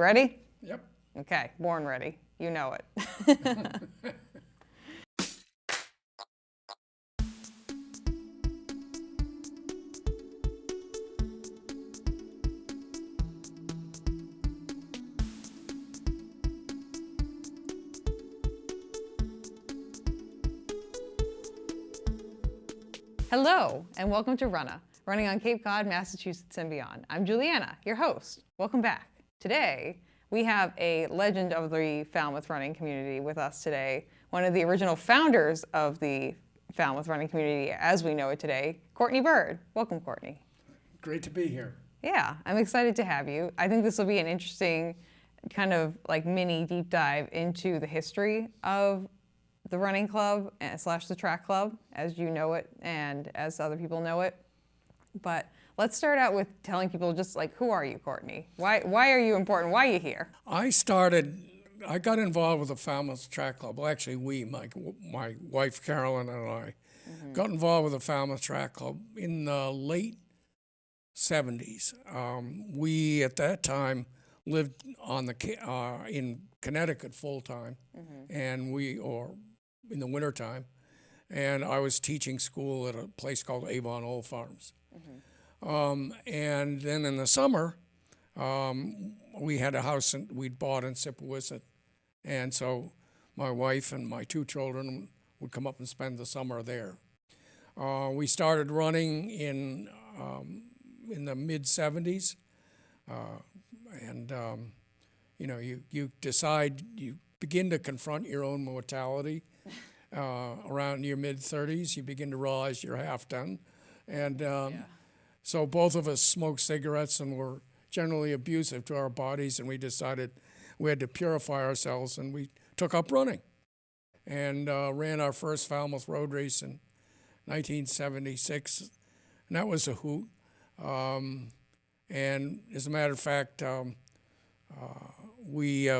ready? Yep. Okay, born ready. You know it. Hello, and welcome to Runnah, running on Cape Cod, Massachusetts and beyond. I'm Juliana, your host. Welcome back. Today, we have a legend of the Falmouth running community with us today, one of the original founders of the Falmouth running community as we know it today, Courtney Bird. Welcome, Courtney. Great to be here. Yeah, I'm excited to have you. I think this will be an interesting kind of like mini deep dive into the history of the running club slash the track club as you know it and as other people know it. But let's start out with telling people just like, who are you, Courtney? Why are you important? Why are you here? I got involved with the Falmouth Track Club. Well, actually, my wife Carolyn and I got involved with the Falmouth Track Club in the late 70s. We, at that time, lived on in Connecticut full time, and in the wintertime, and I was teaching school at a place called Avon Old Farms. And then in the summer, we had a house we'd bought in Sippowisset, and so my wife and my two children would come up and spend the summer there. We started running in the mid 70s, and you decide, you begin to confront your own mortality. Around your mid 30s, you begin to realize you're half done, and so both of us smoked cigarettes and were generally abusive to our bodies, and we decided we had to purify ourselves, and we took up running, and ran our first Falmouth road race in 1976, and that was a hoot. And as a matter of fact, we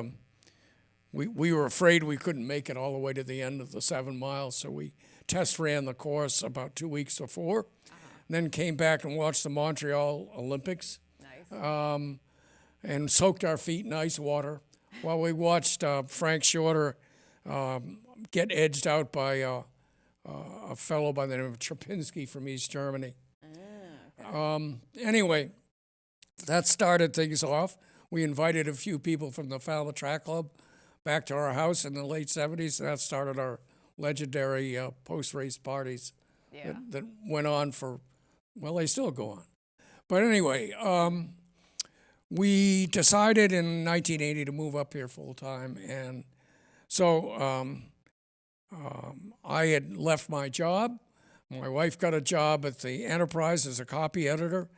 were afraid we couldn't make it all the way to the end of the 7 miles, so we test ran the course about 2 weeks before, then came back and watched the Montreal Olympics. Nice. And soaked our feet in ice water while we watched Frank Shorter get edged out by a fellow by the name of Trapinski from East Germany. Anyway, that started things off. We invited a few people from the Falmouth Track Club back to our house in the late 70s, and that started our legendary post-race parties that went on for, well, they still go on. But anyway, we decided in 1980 to move up here full-time, and so I had left my job. My wife got a job at the Enterprise as a copy editor,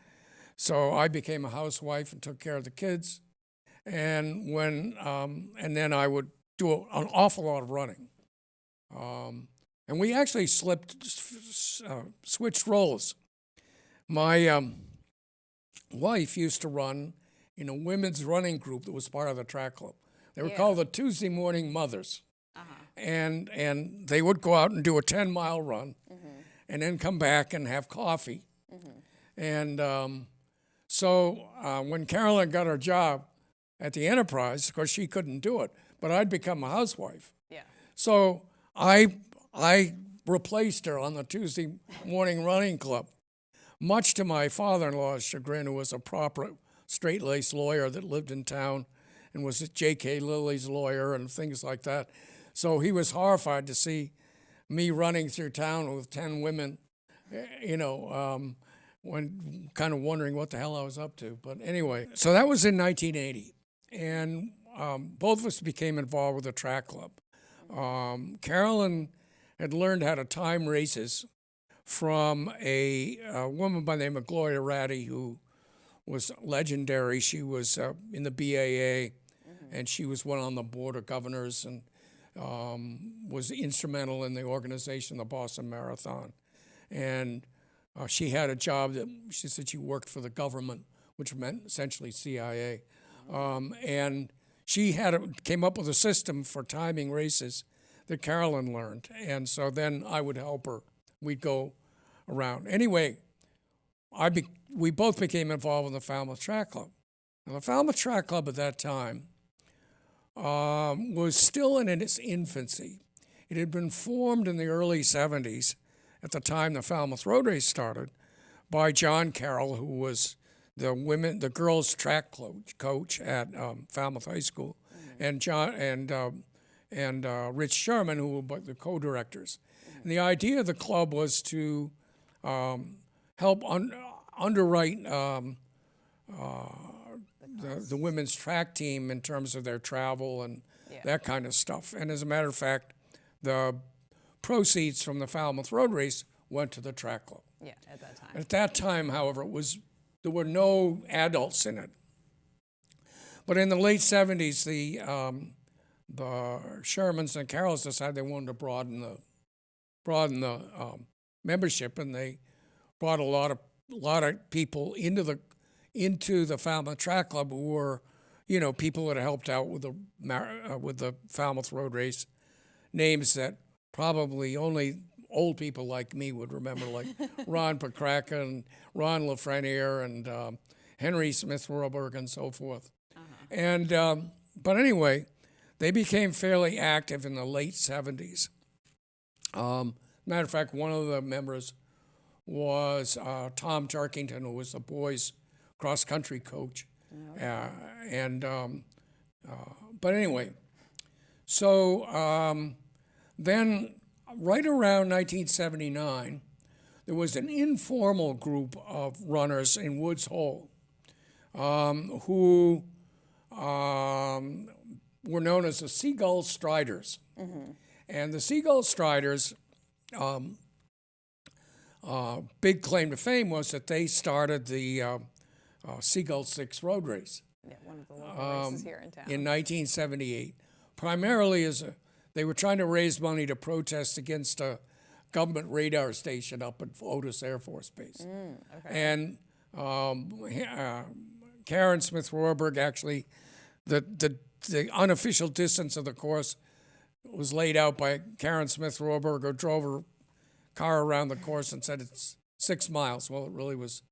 so I became a housewife and took care of the kids. And and then I would do an awful lot of running. And we actually switched roles. My wife used to run in a women's running group that was part of the track club. They were called the Tuesday Morning Mothers. And they would go out and do a 10-mile run and then come back and have coffee. And so when Carolyn got her job at the Enterprise, of course she couldn't do it, but I'd become a housewife. So I replaced her on the Tuesday morning running club, much to my father-in-law's chagrin, who was a proper straight-laced lawyer that lived in town and was J.K. Lilly's lawyer and things like that. So he was horrified to see me running through town with 10 women, when kind of wondering what the hell I was up to. But anyway, so that was in 1980. And both of us became involved with the track club. Carolyn had learned how to time races from a woman by the name of Gloria Ratty, who was legendary. She was in the BAA, and she was one on the board of governors and was instrumental in the organization of the Boston Marathon. And she had a job that she said she worked for the government, which meant essentially CIA. And she came up with a system for timing races that Carolyn learned. And so then I would help her. We'd go around. Anyway, we both became involved in the Falmouth Track Club. Now, the Falmouth Track Club at that time was still in its infancy. It had been formed in the early 70s, at the time the Falmouth Road Race started, by John Carroll, who was the girls' track coach at Falmouth High School, and Rich Sherman, who were the co-directors. And the idea of the club was to help underwrite the women's track team in terms of their travel and that kind of stuff. And as a matter of fact, the proceeds from the Falmouth Road Race went to the track club. Yeah, at that time. At that time, however, there were no adults in it. But in the late 70s, the Shermans and Carrolls decided they wanted to broaden the membership, and they brought a lot of people into the Falmouth Track Club who were, people that helped out with the Falmouth Road Race, names that probably only old people like me would remember, like Ron Pokraka and Ron Lafreniere and Henry Smith Roberg and so forth. And but anyway, they became fairly active in the late 70s. Matter of fact, one of the members was Tom Jarkington, who was the boys' cross-country coach. But anyway, so then right around 1979, there was an informal group of runners in Woods Hole who were known as the Seagull Striders. And the Seagull Striders, big claim to fame was that they started the Seagull 6 road race. Yeah, one of the local races here in town. In 1978, primarily they were trying to raise money to protest against a government radar station up at Otis Air Force Base. And Karen Smith Rohrberg, actually, the unofficial distance of the course was laid out by Karen Smith Rohrberg, who drove her car around the course and said it's 6 miles. Well, it really was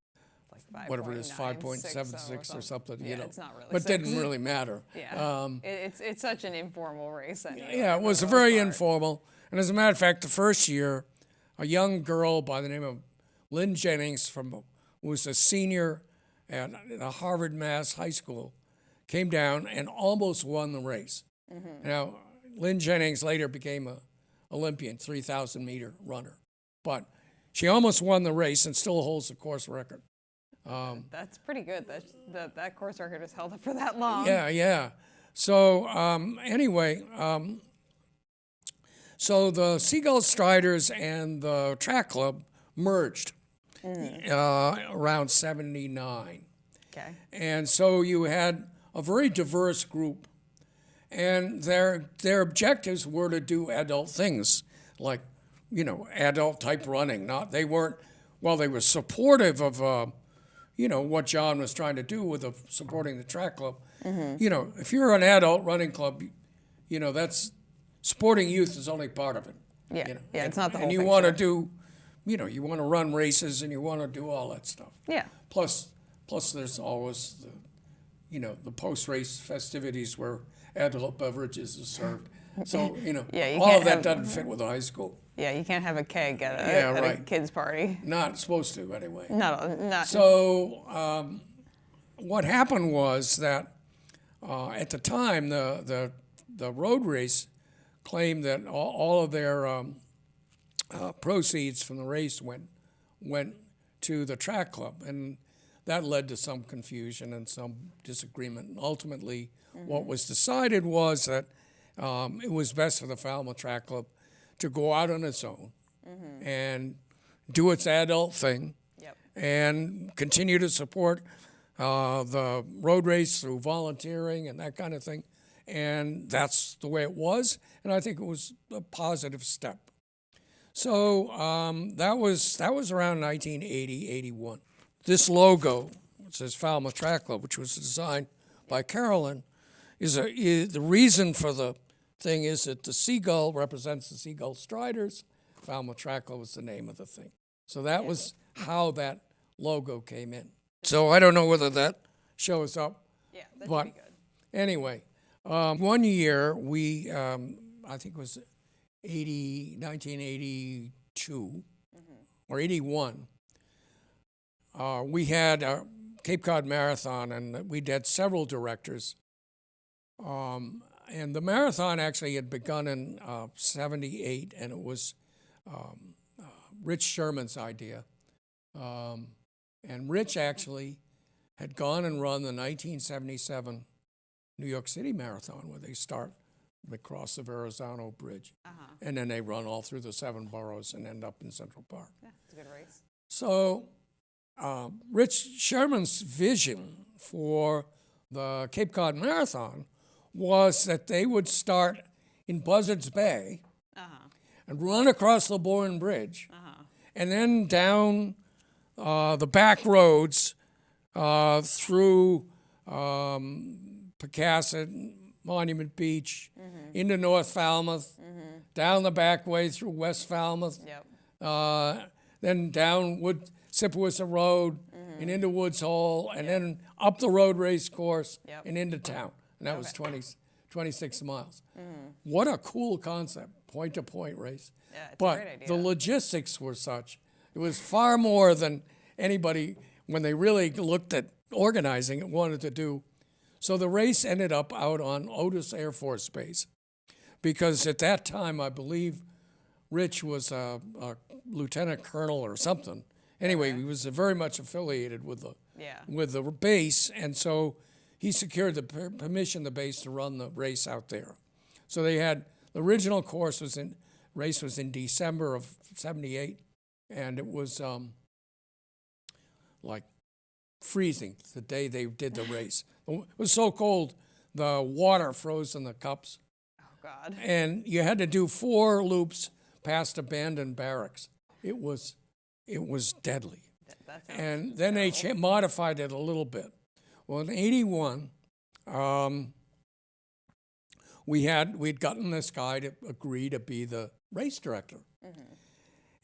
like whatever it is, 5.76 or something, It's not really but 6. didn't really matter. Yeah, it's such an informal race anyway. Yeah, it was very informal. And as a matter of fact, the first year, a young girl by the name of Lynn Jennings, who was a senior at the Harvard Mass High School, came down and almost won the race. Now, Lynn Jennings later became an Olympian, 3,000-meter runner. But she almost won the race and still holds the course record. That's pretty good. That course record is held up for that long. Yeah. So anyway, so the Seagull Striders and the track club merged around 79. Okay. And so you had a very diverse group, and their objectives were to do adult things, like, adult type running. They were supportive of what John was trying to do with supporting the track club. If you're an adult running club, that's supporting youth is only part of it. Yeah, it's not the whole thing. And you want to do, you want to run races and you want to do all that stuff. Yeah. Plus there's always the post-race festivities where adult beverages are served. So, all of that doesn't fit with a high school. Yeah, you can't have a keg at a kid's party. Not supposed to, anyway. Not. So what happened was that at the time, the road race claimed that all of their proceeds from the race went to the track club, and that led to some confusion and some disagreement. And ultimately, what was decided was that it was best for the Falmouth Track Club to go out on its own and do its adult thing and continue to support the road race through volunteering and that kind of thing. And that's the way it was, and I think it was a positive step. So that was around 1980, 81. This logo, which says Falmouth Track Club, which was designed by Carolyn, is the reason for the thing is that the seagull represents the Seagull Striders. Falmouth Track Club was the name of the thing. So that was how that logo came in. So I don't know whether that shows up Yeah, that But should be good. anyway, one year we, I think it was 1982 or 81, we had a Cape Cod Marathon, and we had several directors. And the marathon actually had begun in 78, and it was Rich Sherman's idea. And Rich actually had gone and run the 1977 New York City Marathon, where they cross the Verrazano Bridge, and then they run all through the 7 boroughs and end up in Central Park. Yeah, it's a good race. So Rich Sherman's vision for the Cape Cod Marathon was that they would start in Buzzards Bay and run across the Bourne Bridge, and then down the back roads through Pecasset, Monument Beach, into North Falmouth, down the back way through West Falmouth, then down Sipawissa Road and into Woods Hole, and then up the road race course and into town. And that was 26 miles. What a cool concept, point-to-point race. Yeah, it's a But great idea. the logistics were such. It was far more than anybody, when they really looked at organizing it, wanted to do. So the race ended up out on Otis Air Force Base, because at that time, I believe Rich was a lieutenant colonel or something. Anyway, he was very much affiliated with the base, and so he secured the permission, the base, to run the race out there. So they had, the original course race was in December of 78, and it was like freezing the day they did the race. It was so cold, the water froze in the cups. Oh, God. And you had to do 4 loops past abandoned barracks. It was deadly. That sounds And then they modified it a little bit. Well, in 81, we'd gotten this guy to agree to be the race director.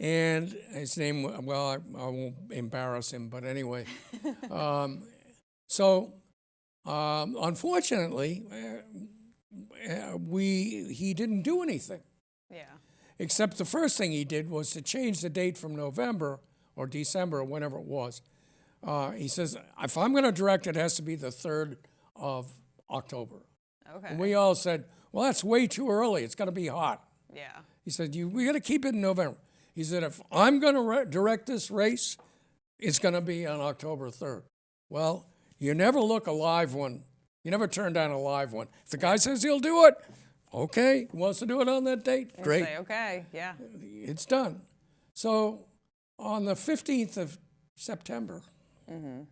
And his name, well, I won't embarrass him, but anyway. Unfortunately, he didn't do anything. Yeah. Except the first thing he did was to change the date from November or December or whenever it was. He says, if I'm going to direct, it has to be the 3rd of October. Okay. And we all said, well, that's way too early. It's going to be hot. Yeah. He said, we got to keep it in November. He said, if I'm going to direct this race, it's going to be on October 3rd. Well, you never look a live one. You never turn down a live one. If the guy says he'll do it, okay, he wants to do it on that date, great. Say, okay, yeah. It's done. So on the 15th of September, and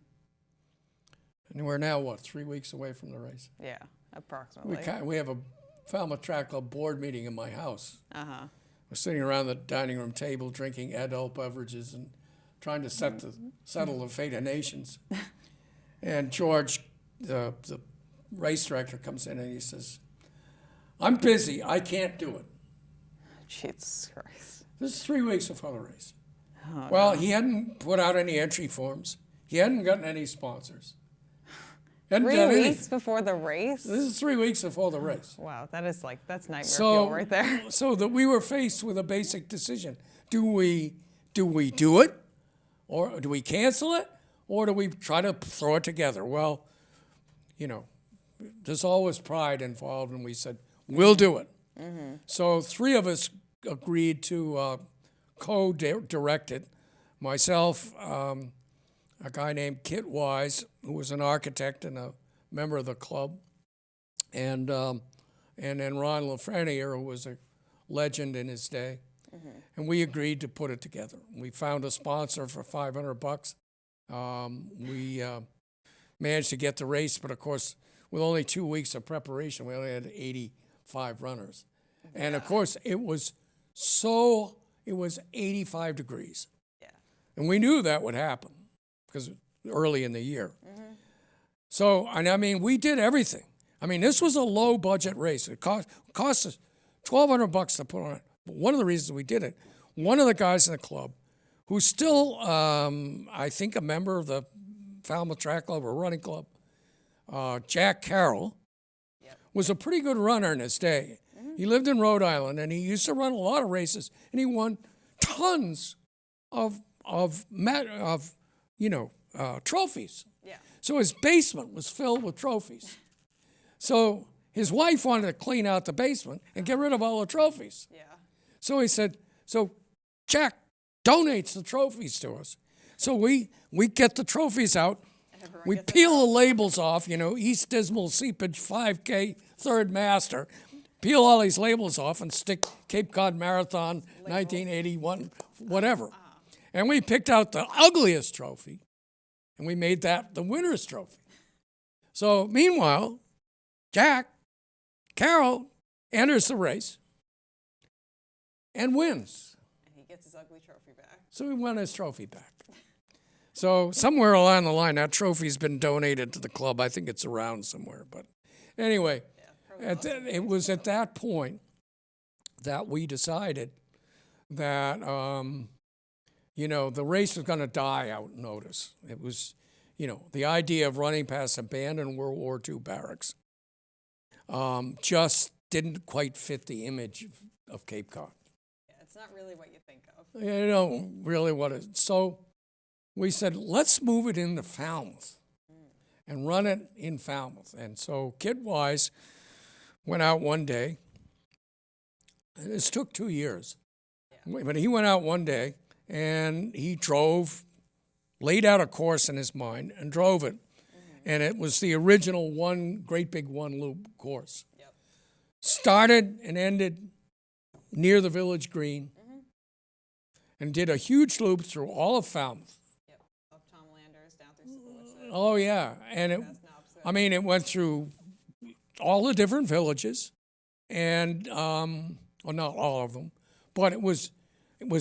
we're now, 3 weeks away from the race. Yeah, approximately. We have a Falmouth Track Club board meeting in my house. We're sitting around the dining room table drinking adult beverages and trying to settle the fate of nations. And George, the race director, comes in and he says, I'm busy, I can't do it. Jesus Christ. This is 3 weeks before the race. Well, he hadn't put out any entry forms. He hadn't gotten any sponsors. 3 weeks before the race? This is 3 weeks before the race. Wow, that's nightmare fuel right there. So that we were faced with a basic decision. Do we do it? Or do we cancel it? Or do we try to throw it together? Well, there's always pride involved, and we said, we'll do it. So 3 of us agreed to co-direct it. Myself, a guy named Kit Wise, who was an architect and a member of the club, and then Ron Lafreniere, who was a legend in his day. And we agreed to put it together. We found a sponsor for $500. We managed to get the race, but of course, with only 2 weeks of preparation, we only had 85 runners. And of course, it was 85 degrees. Yeah. And we knew that would happen because early in the year. So, and I mean, we did everything. I mean, this was a low budget race. It cost us $1,200 to put on it. But one of the reasons we did it, one of the guys in the club, who's still, I think, a member of the Falmouth Track Club or Running Club, Jack Carroll, was a pretty good runner in his day. He lived in Rhode Island, and he used to run a lot of races, and he won tons of trophies. Yeah. So his basement was filled with trophies. So his wife wanted to clean out the basement and get rid of all the trophies. Yeah. So he said, so Jack donates the trophies to us. So we get the trophies out. We peel the labels off, East Dismal Seepage 5K, third master. Peel all these labels off and stick Cape Cod Marathon, 1981, whatever. And we picked out the ugliest trophy, and we made that the winner's trophy. So meanwhile, Jack Carroll enters the race and wins. And he gets his ugly trophy back. So he won his trophy back. So somewhere along the line, that trophy's been donated to the club. I think it's around somewhere. But anyway, it was at that point that we decided that, the race was going to die out in Otis. It was, the idea of running past abandoned World War II barracks just didn't quite fit the image of Cape Cod. Yeah, it's not really what you think of. Really what it. So we said, let's move it into Falmouth and run it in Falmouth. And so Kid Wise went out one day. This took 2 years. Yeah. But he went out one day and he drove, laid out a course in his mind and drove it. And it was the original great big one loop course. Yep. Started and ended near the Village Green and did a huge loop through all of Falmouth. Oh, yeah. And it went through all the different villages and, well, not all of them, but it was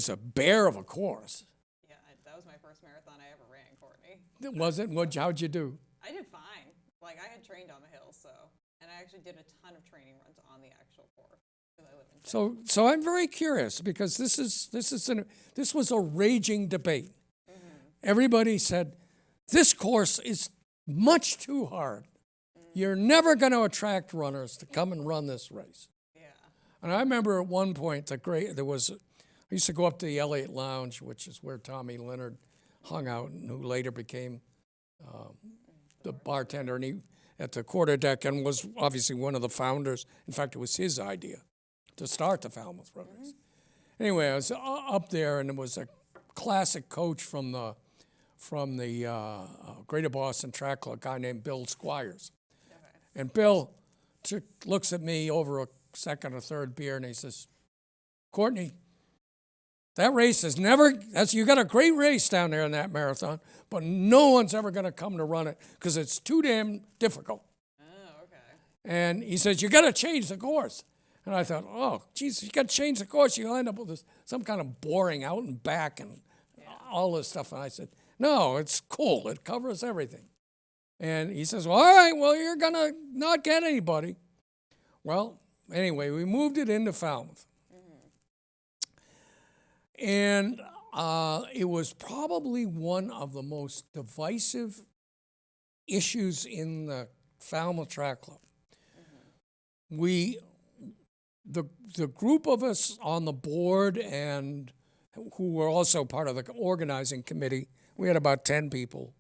a bear of a course. Yeah, that was my first marathon I ever ran, Courtney. Was it? How'd you do? I did fine. Like, I had trained on the hill, and I actually did a ton of training runs on the actual course. Because I live in Texas. So I'm very curious because this was a raging debate. Everybody said, this course is much too hard. You're never going to attract runners to come and run this race. Yeah. And I remember at one point, I used to go up to the Elliott Lounge, which is where Tommy Leonard hung out, and who later became the bartender, and he at the quarterdeck, and was obviously one of the founders. In fact, it was his idea to start the Falmouth Runners. Anyway, I was up there, and there was a classic coach from the Greater Boston Track Club, a guy named Bill Squires. Okay. And Bill looks at me over a second or third beer, and he says, Courtney, that race you got a great race down there in that marathon, but no one's ever going to come to run it because it's too damn difficult. Oh, okay. And he says, you got to change the course. And I thought, oh, geez, you got to change the course. You'll end up with some kind of boring out and back and all this stuff. And I said, no, it's cool. It covers everything. And he says, well, all right, well, you're going to not get anybody. Well, anyway, we moved it into Falmouth. And it was probably one of the most divisive issues in the Falmouth Track Club. The group of us on the board and who were also part of the organizing committee, we had about 10 people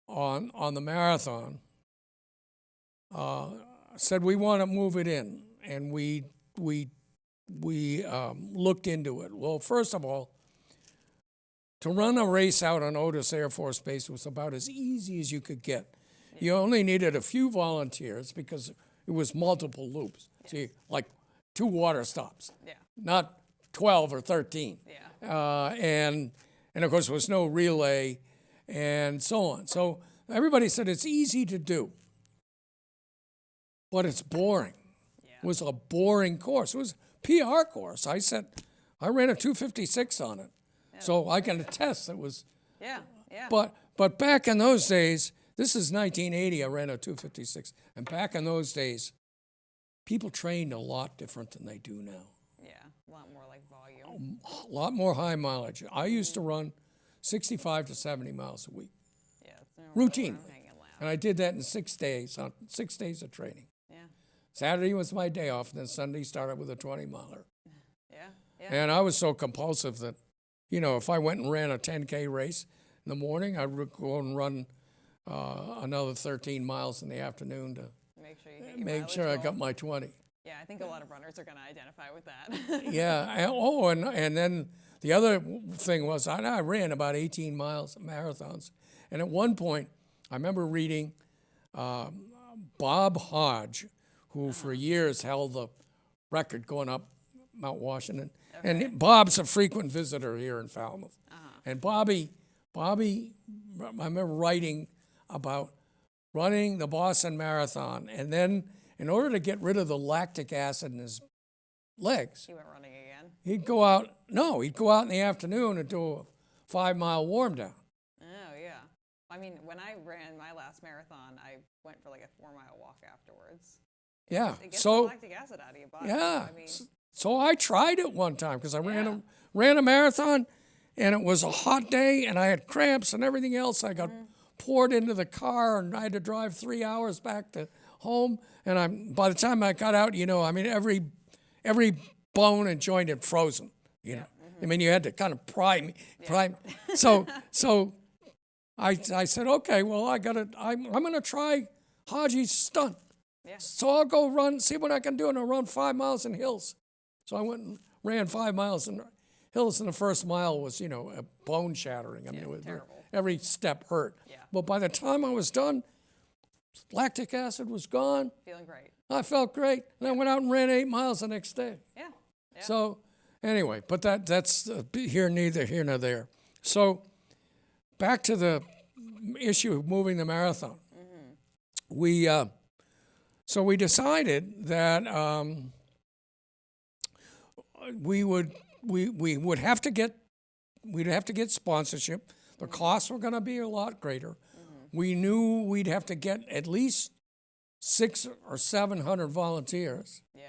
on the marathon, said we want to move it in, and we looked into it. Well, first of all, to run a race out on Otis Air Force Base was about as easy as you could get. You only needed a few volunteers because it was multiple loops. Yes. So like 2 water stops, not 12 or 13. Yeah. And of course, there was no relay and so on. So everybody said it's easy to do, but it's boring. Yeah. It was a boring course. It was PR course. I ran a 2:56 on it, so I can attest it was. Yeah. But back in those days, this is 1980. I ran a 2:56, and back in those days, people trained a lot different than they do now. Yeah, a lot more like volume. A lot more high mileage. I used to run 65 to 70 miles a week. Yeah, routine. And I did that in 6 days, on 6 days of training. Yeah. Saturday was my day off, and then Sunday started with a 20-miler. Yeah. Yeah. And I was so compulsive that, if I went and ran a 10K race in the morning, I would go and run another 13 miles in the afternoon to Make sure you hit your make sure I mileage got goal. my 20. Yeah, I think a lot of runners are going to identify with that. Yeah. And then the other thing was I ran about 18 miles marathons. And at one point, I remember reading Bob Hodge, who for years held the record going up Mount Washington. Okay. And Bob's a frequent visitor here in Falmouth. And Bobby, I remember writing about running the Boston Marathon. And then in order to get rid of the lactic acid in his legs, You went running again. he'd go out in the afternoon and do a 5-mile warm down. Oh, yeah. I mean, when I ran my last marathon, I went for like a 4-mile walk afterwards. Yeah. It gets the So, lactic acid out of your body. yeah. I mean, So I tried it one time because I Yeah. ran a marathon, and it was a hot day, and I had cramps and everything else. I got poured into the car, and I had to drive 3 hours back to home. And by the time I got out, every bone and joint had frozen. I mean, you had to kind of pry me. So I said, okay, well, I'm gonna try Haji's stunt. Yeah. So I'll go see what I can do, and I'll run 5 miles in hills. So I went and ran 5 miles in hills, and the first mile was, a bone shattering. I mean, it was terrible. every step hurt. Yeah. But by the time I was done, lactic acid was gone. feeling great. I felt great, and I went out and ran 8 miles the next day. Yeah. Yeah. So anyway, but that's neither here nor there. So back to the issue of moving the marathon. We decided that we'd have to get sponsorship. The costs were going to be a lot greater. We knew we'd have to get at least 600 or 700 volunteers. Yeah.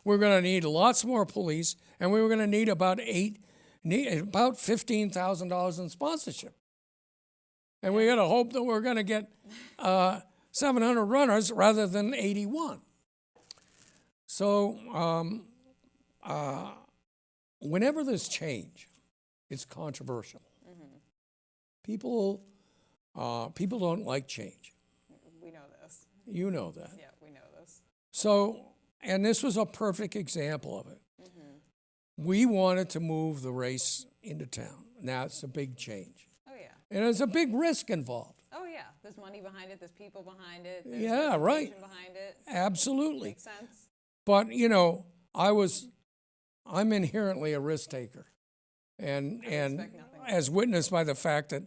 We're going to need lots more police, and we were going to need about $15,000 in sponsorship. And we got to hope that we're going to get 700 runners rather than 81. So whenever there's change, it's controversial. People don't like change. We know this. You know that. Yeah, we know this. So, and this was a perfect example of it. We wanted to move the race into town. Now it's a big change. Oh, yeah. And there's a big risk involved. Oh, yeah. There's money behind it. There's people behind it. There's Yeah, right. reputation behind it. Absolutely. Makes sense. But, I'm inherently a risk taker. And respect nothing. as witnessed by the fact that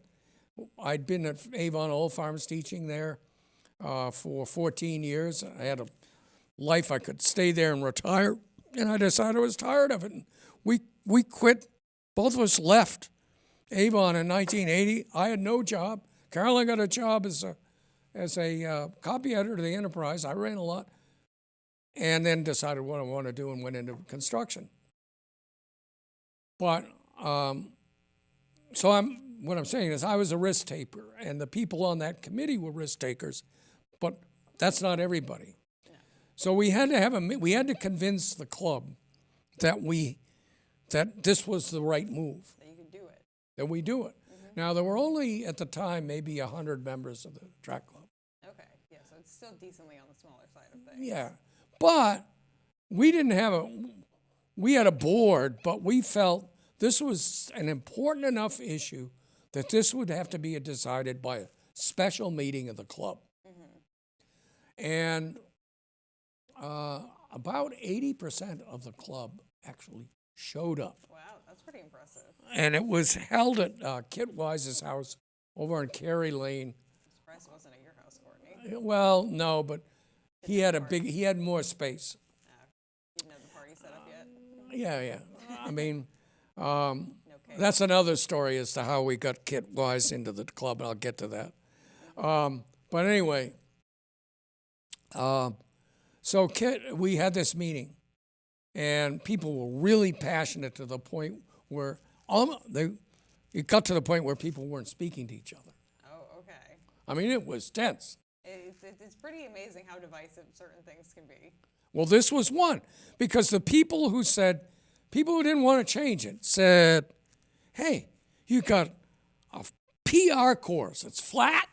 I'd been at Avon Old Farms teaching there for 14 years. I had a life I could stay there and retire, and I decided I was tired of it. And we quit. Both of us left Avon in 1980. I had no job. Carolyn got a job as a copy editor to the Enterprise. I ran a lot, and then decided what I want to do and went into construction. But what I'm saying is I was a risk taker, and the people on that committee were risk takers, but that's not everybody. Yeah. So we had to convince the club that this was the right move. That you could do it. That we do it. Now there were only at the time maybe 100 members of the track club. Okay. Yeah. So it's still decently on the smaller side of things. Yeah, but we had a board, but we felt this was an important enough issue that this would have to be decided by a special meeting of the club. And about 80% of the club actually showed up. Wow, that's pretty impressive. And it was held at Kit Wise's house over on Cary Lane. I'm surprised it wasn't at your house, Courtney. Well, no, but he had more space. You didn't have the party set up yet? Yeah. I mean, No cake. that's another story as to how we got Kit Wise into the club, and I'll get to that. But anyway, so we had this meeting, and people were really passionate to the point where it got to the point where people weren't speaking to each other. Oh, okay. I mean, it was tense. It's pretty amazing how divisive certain things can be. Well, this was one, because the people who didn't want to change it said, hey, you got a PR course. It's flat.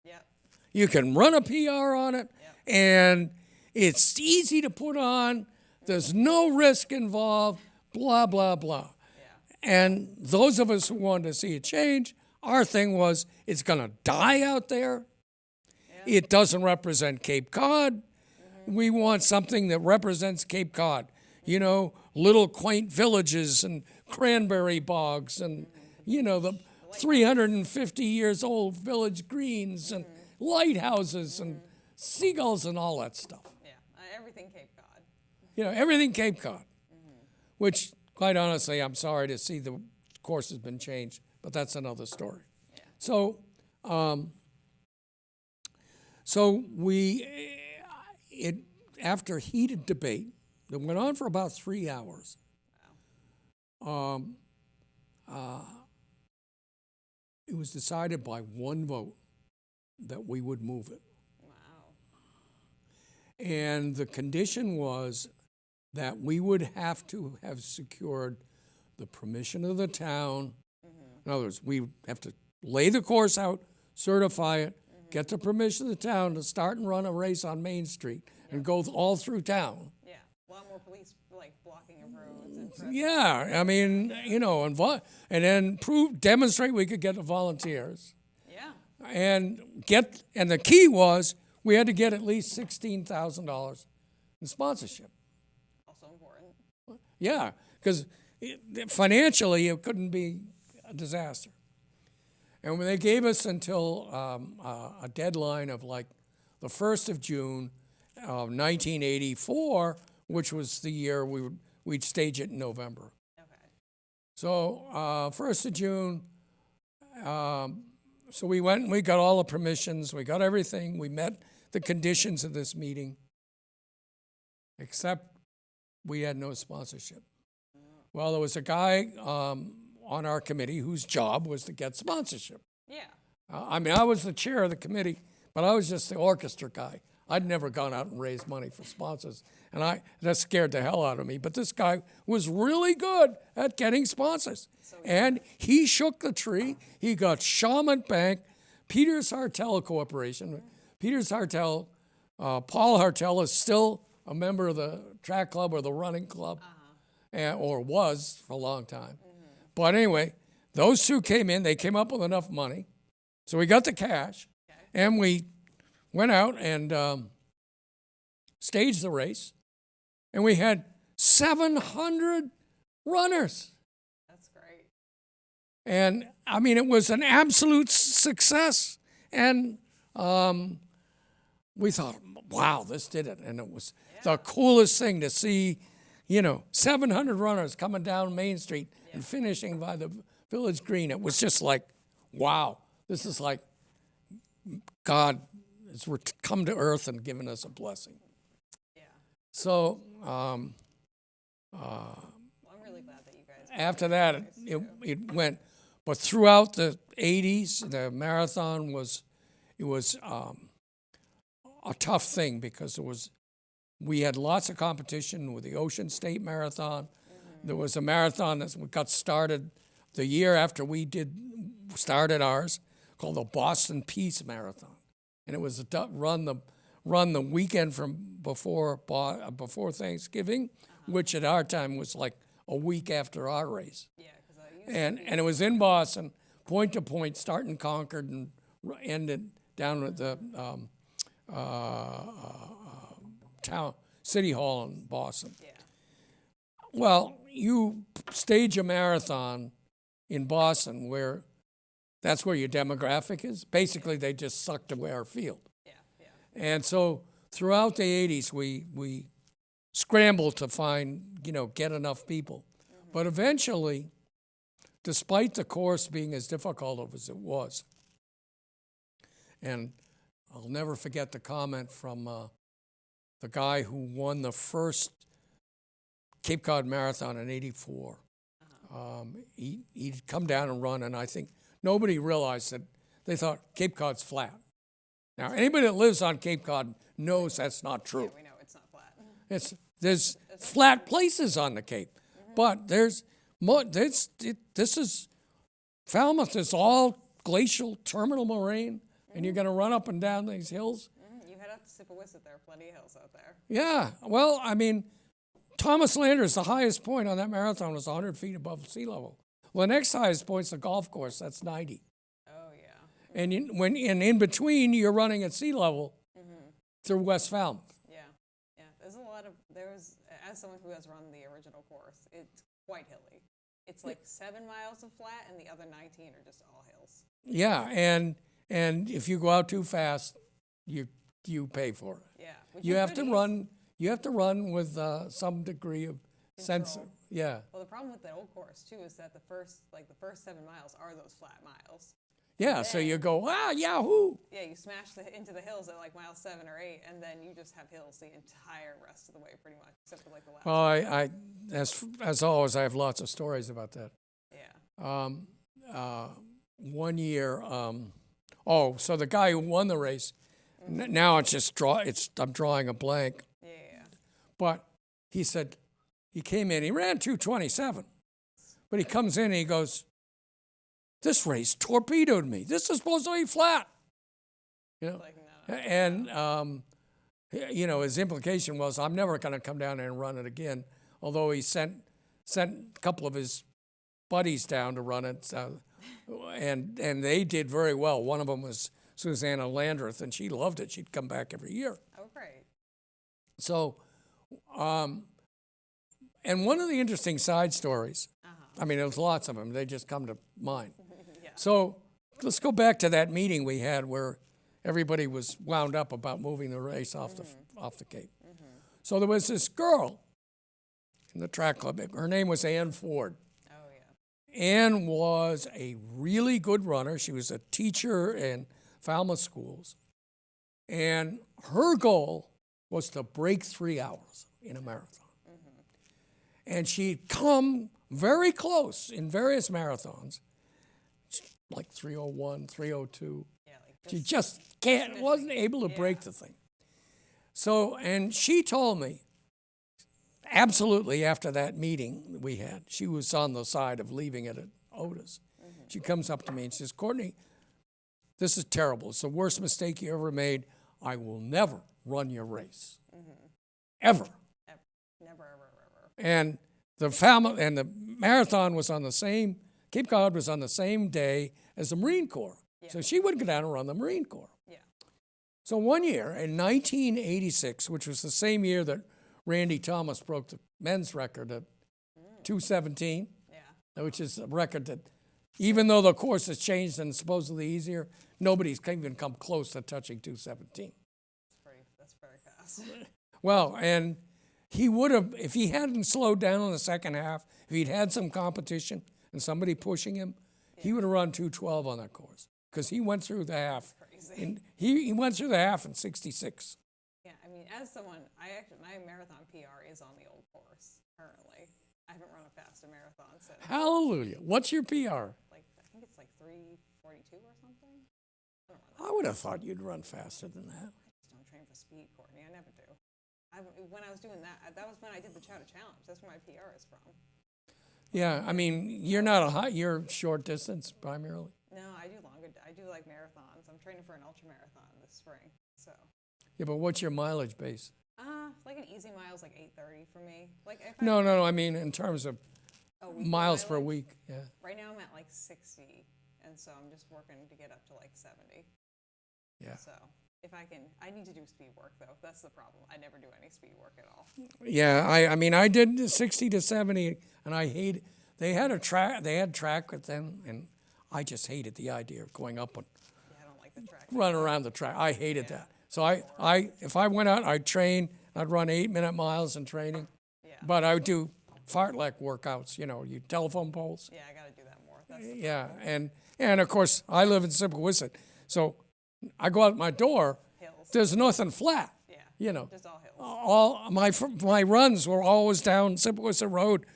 Yep. You can run a PR on it, Yep. and it's easy to put on. There's no risk involved, blah, blah, blah. Yeah. And those of us who wanted to see it change, our thing was, it's going to die out there. Yeah. It doesn't represent Cape Cod. We want something that represents Cape Cod. You know, little quaint villages and cranberry bogs and, you know, the 350 years old village greens and lighthouses and seagulls and all that stuff. Yeah, everything Cape Cod. You know, everything Cape Cod, which, quite honestly, I'm sorry to see the course has been changed, but that's another story. Yeah. So after heated debate that went on for about 3 hours, it was decided by one vote that we would move it. Wow. And the condition was that we would have to have secured the permission of the town. In other words, we have to lay the course out, certify it, get the permission of the town to start and run a race on Main Street and go all through town. Yeah, a lot more police like blocking of roads. And Yeah, I mean, you know, and then demonstrate we could get the volunteers. yeah. And the key was we had to get at least $16,000 in sponsorship. Also important. Yeah, because financially it couldn't be a disaster. And when they gave us until a deadline of like the 1st of June of 1984, which was the year we'd stage it in November. Okay. So 1st of June, so we went and we got all the permissions, we got everything, we met the conditions of this meeting, except we had no sponsorship. Well, there was a guy on our committee whose job was to get sponsorship. Yeah. I mean, I was the chair of the committee, but I was just the orchestra guy. I'd never gone out and raised money for sponsors, and that scared the hell out of me. But this guy was really good at getting sponsors, and he shook the tree. He got Shawmut Bank, Peters Hartel Corporation. Peters Hartel, Paul Hartel is still a member of the track club or the running club, or was for a long time. But anyway, those two came in. They came up with enough money, so we got the cash, and we went out and staged the race, and we had 700 runners. That's great. And I mean, it was an absolute success. And we thought, wow, this did it. And it was the coolest thing to see, 700 runners coming down Main Street and finishing by the Village Green. It was just like, wow, this is like God has come to earth and given us a blessing. Yeah. So Well, I'm really glad that you guys. after that, it went. But throughout the 80s, the marathon was a tough thing because we had lots of competition with the Ocean State Marathon. There was a marathon that got started the year after we started ours, called the Boston Peace Marathon, and it was run the weekend from before Thanksgiving, which at our time was like a week after our race. Yeah, because And it was in Boston, point to point, starting Concord and ended down at the town city hall in Boston. Yeah. Well, you stage a marathon in Boston where that's where your demographic is. Basically, they just sucked away our field. Yeah. Yeah. And so throughout the 80s, we scrambled to find, get enough people. But eventually, despite the course being as difficult as it was, and I'll never forget the comment from the guy who won the first Cape Cod Marathon in '84. He'd come down and run, and I think nobody realized that they thought Cape Cod's flat. Now, anybody that lives on Cape Cod knows that's not true. Yeah, we know it's not flat. There's flat places on the Cape, but there's more. This is Falmouth is all glacial terminal moraine, and you're going to run up and down these hills. You head out to Sippawisset, there are plenty of hills out there. Yeah, well, I mean, Thomas Landers, the highest point on that marathon was 100 feet above sea level. Well, the next highest point's the golf course. That's 90. Oh, yeah. And in between, you're running at sea level through West Falmouth. Yeah. Yeah. As someone who has run the original course, it's quite hilly. It's like 7 miles of flat, and the other 19 are just all hills. Yeah, and if you go out too fast, you pay for it. Yeah. You have to run. You have to run with some degree of sense. Control. Yeah. Well, the problem with the old course too is that the first 7 miles are those flat miles. Yeah. So you go, yahoo! Yeah, you smash into the hills at like mile 7 or 8, and then you just have hills the entire rest of the way, pretty much, except for like the last. Well, as always, I have lots of stories about that. Yeah. One year, so the guy who won the race, now it's just I'm drawing a blank. Yeah. But he said, he came in, he ran 2:27, but he comes in and he goes, this race torpedoed me. This is supposed to be flat. You know, Like, no. and his implication was, I'm never going to come down there and run it again. Although he sent a couple of his buddies down to run it, and they did very well. One of them was Susanna Landreth, and she loved it. She'd come back every year. Oh, great. So, and one of the interesting side stories, I mean, there's lots of them. They just come to mind. Yeah. So let's go back to that meeting we had where everybody was wound up about moving the race off the Cape. So there was this girl in the track club. Her name was Ann Ford. Oh, yeah. Ann was a really good runner. She was a teacher in Falmouth schools. And her goal was to break 3 hours in a marathon. And she'd come very close in various marathons, like 3:01, 3:02. Yeah, like She just wasn't able to break the thing. So, and she told me, absolutely after that meeting we had, she was on the side of leaving it at Otis. She comes up to me and says, Courtney, this is terrible. It's the worst mistake you ever made. I will never run your race. Ever. Never, ever. And the marathon was on the same, Cape Cod was on the same day as the Marine Corps. Yeah. So she would go down and run the Marine Corps. Yeah. So one year in 1986, which was the same year that Randy Thomas broke the men's record at 2:17, which is a record that, even though the course has changed and supposedly easier, nobody's even come close to touching 2:17. That's very fast. Well, and he would have, if he hadn't slowed down in the second half, if he'd had some competition and somebody pushing him, he would have run 2:12 on that course because he went through the half. Crazy. He went through the half in 66. Yeah, I mean, as someone, my marathon PR is on the old course currently. I haven't run a faster marathon since. Hallelujah. What's your PR? I think it's like 3:42 or something. I don't run that. I would have thought you'd run faster than that. I just don't train for speed, Courtney. I never do. When I was doing that was when I did the Chowder Challenge. That's where my PR is from. Yeah, I mean, you're short distance primarily. No, I do longer. I do like marathons. I'm training for an ultra marathon this spring. So. Yeah, but what's your mileage base? Like an easy mile's like 8:30 for me. Like if No, I mean in terms of miles per week. Yeah. Right now I'm at like 60, and so I'm just working to get up to like 70. Yeah. So I need to do speed work though. That's the problem. I never do any speed work at all. Yeah, I mean I did 60 to 70, and I hate. They had track with them, and I just hated the idea of going up and Yeah, I don't like the track. run around the track. I hated that. So if I went out, I'd train. I'd run 8-minute miles in training. Yeah. But I would do fartlek workouts. You telephone poles. Yeah, I got to do that more. That's the Yeah, and of course I live in Sippawisset, so I go out my door. hills. There's nothing flat. Yeah. Just all hills. All my runs were always down Sippawisset Road,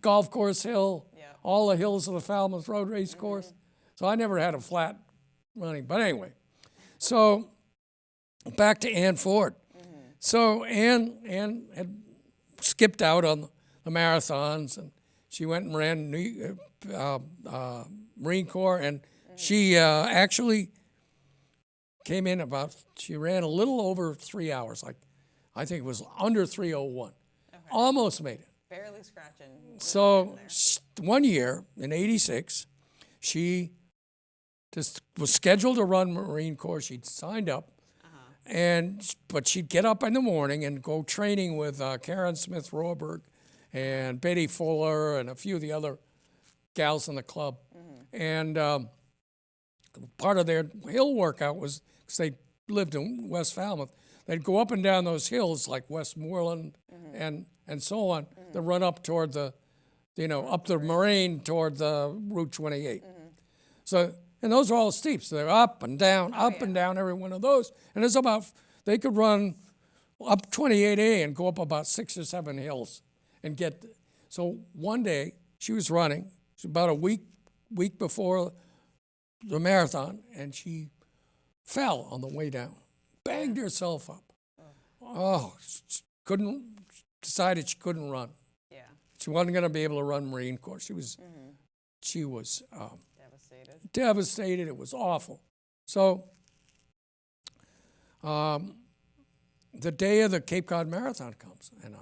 Golf Course Hill, Yeah. all the hills of the Falmouth Road Race Course. So I never had a flat running. But anyway, so back to Ann Ford. So Ann had skipped out on the marathons, and she went and ran Marine Corps, and she actually came in she ran a little over 3 hours, like I think it was under 3:01. Okay. Almost made it. Barely scratching. So one year in '86, she just was scheduled to run Marine Corps. She'd signed up, but she'd get up in the morning and go training with Karen Smith Rohrberg and Betty Fuller and a few of the other gals in the club. And part of their hill workout was, because they lived in West Falmouth, they'd go up and down those hills like Westmoreland and so on, to run up toward the, up the Moraine toward the Route 28. So, and those are all steep. So they're up and down, and down every one of those. And it's they could run up 28A and go up about 6 or 7 hills and get. So one day she was running. It was about a week before the marathon, and she fell on the way down, banged herself up. Decided she couldn't run. Yeah. She wasn't going to be able to run Marine Corps. She was devastated. It was awful. So the day of the Cape Cod Marathon comes, and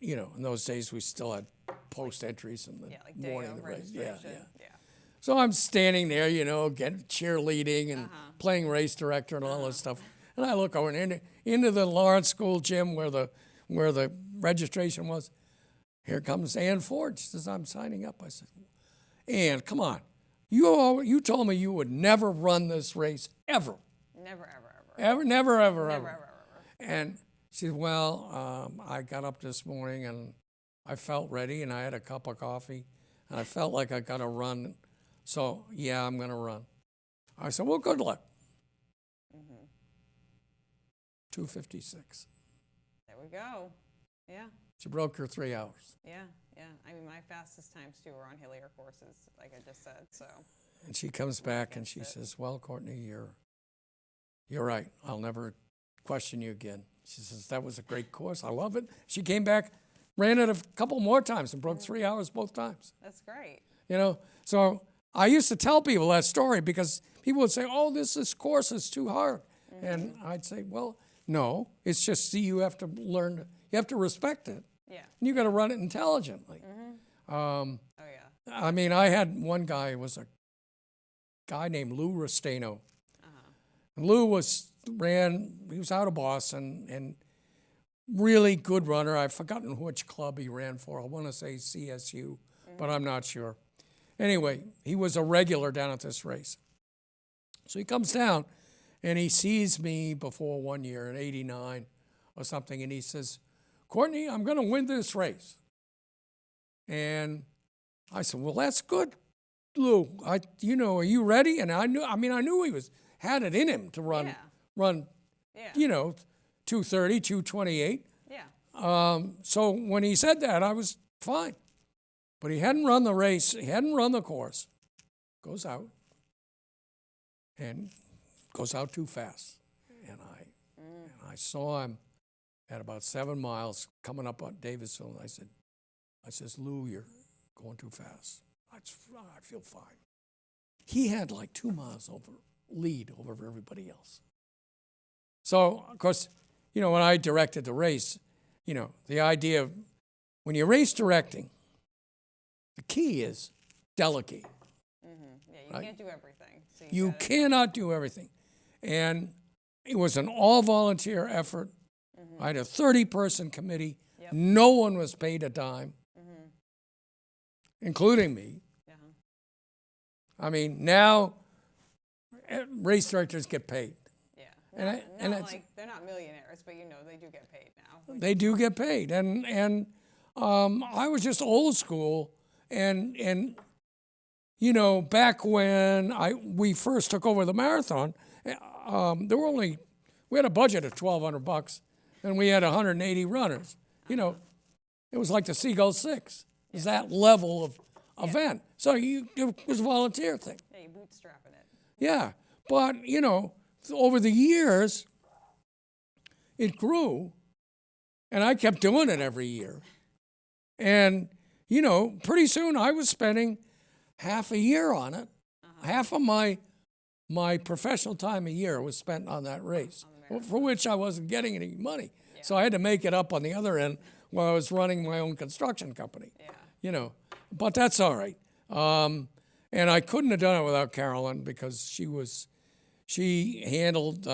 in those days we still had post entries in the morning of the race. Yeah. So I'm standing there, getting cheerleading and playing race director and all this stuff. And I look over into the Lawrence School gym where the registration was. Here comes Ann Ford. She says, "I'm signing up." I said, "Ann, come on. You told me you would never run this race ever." Never, ever. Never. And she said, "Well, I got up this morning and I felt ready, and I had a cup of coffee, and I felt like I got to run. So, yeah, I'm going to run." I said, "Well, good luck." 2:56. There we go. Yeah. She broke her 3 hours. Yeah. I mean, my fastest times, too, were on hillier courses, like I just said, so. And she comes back and she says, "Well, Courtney, you're right. I'll never question you again." She says, "That was a great course. I love it." She came back, ran it a couple more times, and broke 3 hours both times. That's great. So I used to tell people that story because people would say, "Oh, this course is too hard." And I'd say, "Well, no, it's just you have to learn, you have to respect it. Yeah. And you got to run it intelligently." I mean, I had one guy, was a guy named Lou Restaino. And Lou he was out of Boston, and really good runner. I've forgotten which club he ran for. I want to say CSU, but I'm not sure. Anyway, he was a regular down at this race. So he comes down, and he sees me before one year in '89 or something, and he says, "Courtney, I'm going to win this race." And I said, "Well, that's good, Lou. Are you ready?" And I knew he had it in him to run, 2:30, 2:28. Yeah. So when he said that, I was fine. But he hadn't run the race. He hadn't run the course. Goes out. And goes out too fast. And I saw him at about 7 miles coming up on Davisville. And I says, "Lou, you're going too fast." I feel fine. He had like 2 miles lead over everybody else. So, of course, when I directed the race, the idea of when you're race directing, the key is delegate. Yeah, you can't do everything. So you cannot do everything. And it was an all-volunteer effort. I had a 30-person committee. Yep. No one was paid a dime, including me. I mean, now race directors get paid. Yeah. They're not millionaires, but they do get paid now. They do get paid. And I was just old school. And back when we first took over the marathon, we had a budget of $1,200, and we had 180 runners. It was like the Seagull Six. It was that level of event. So it was a volunteer thing. Yeah, you bootstrapping it. Yeah, but over the years, it grew, and I kept doing it every year. And, you know, pretty soon I was spending half a year on it. Half of my professional time a year was spent on that race, for which I wasn't getting any money. Yeah. So I had to make it up on the other end while I was running my own construction company. Yeah. You know, but that's all right. And I couldn't have done it without Carolyn, because she handled,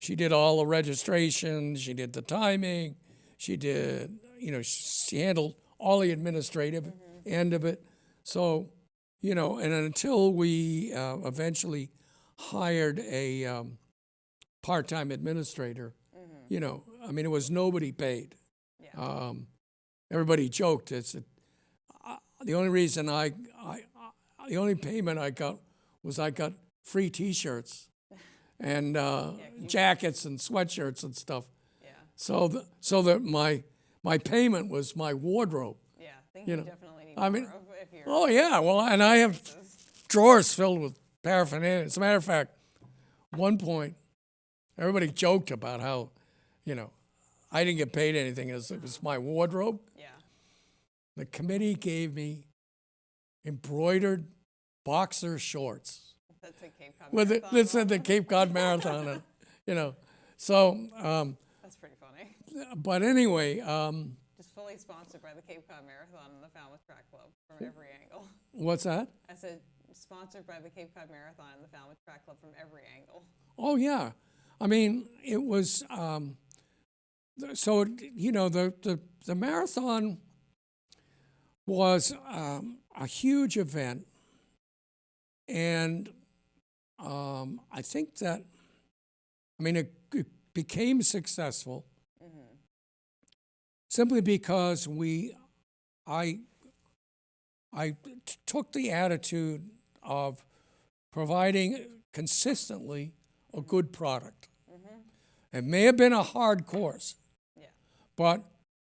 she did all the registration, she did the timing, she did, you know, she handled all the administrative end of it. So, you know, and until we eventually hired a part-time administrator, you know, I mean, it was nobody paid. Yeah. Everybody joked. It's the only reason the only payment I got was I got free T-shirts and jackets and sweatshirts and stuff. Yeah. So that my payment was my wardrobe. Yeah, I think you definitely need more of if you're. Oh yeah, well, and I have drawers filled with paraphernalia. As a matter of fact, one point, everybody joked about how, you know, I didn't get paid anything. It was my wardrobe. Yeah. The committee gave me embroidered boxer shorts. That's a Cape Cod Marathon. That said the Cape Cod Marathon, and, you know, so. That's pretty funny. But anyway. Just fully sponsored by the Cape Cod Marathon and the Falmouth Track Club from every angle. What's that? I said sponsored by the Cape Cod Marathon and the Falmouth Track Club from every angle. Oh yeah, I mean it was. So you know the marathon was a huge event, and I think that, I mean, it became successful simply because I took the attitude of providing consistently a good product. It may have been a hard course, but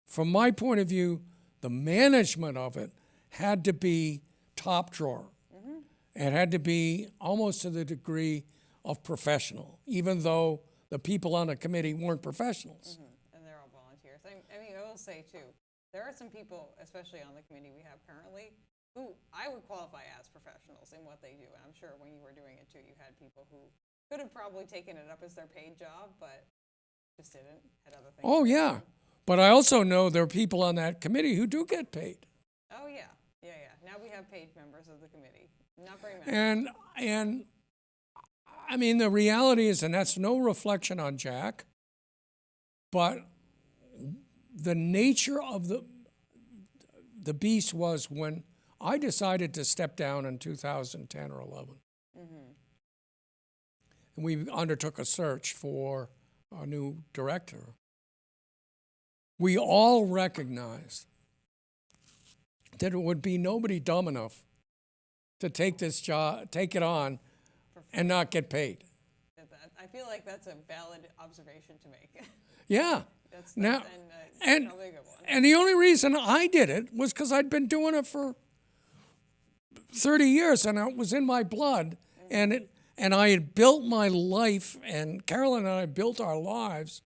from my point of view, the management of it had to be top drawer. It had to be almost to the degree of professional, even though the people on the committee weren't professionals. And they're all volunteers. I mean, I will say too, there are some people, especially on the committee we have currently, who I would qualify as professionals in what they do. And I'm sure when you were doing it too, you had people who could have probably taken it up as their paid job, but just didn't, had other things. Oh yeah, but I also know there are people on that committee who do get paid. Oh yeah. Now we have paid members of the committee. Not very many. And I mean, the reality is, and that's no reflection on Jack, but the nature of the beast was when I decided to step down in 2010 or 11. And we undertook a search for a new director. We all recognized that it would be nobody dumb enough to take this job, take it on, and not get paid. I feel like that's a valid observation to make. Yeah. That's now, and probably a good one. And the only reason I did it was because I'd been doing it for 30 years, and it was in my blood, and I had built my life, and Carolyn and I built our lives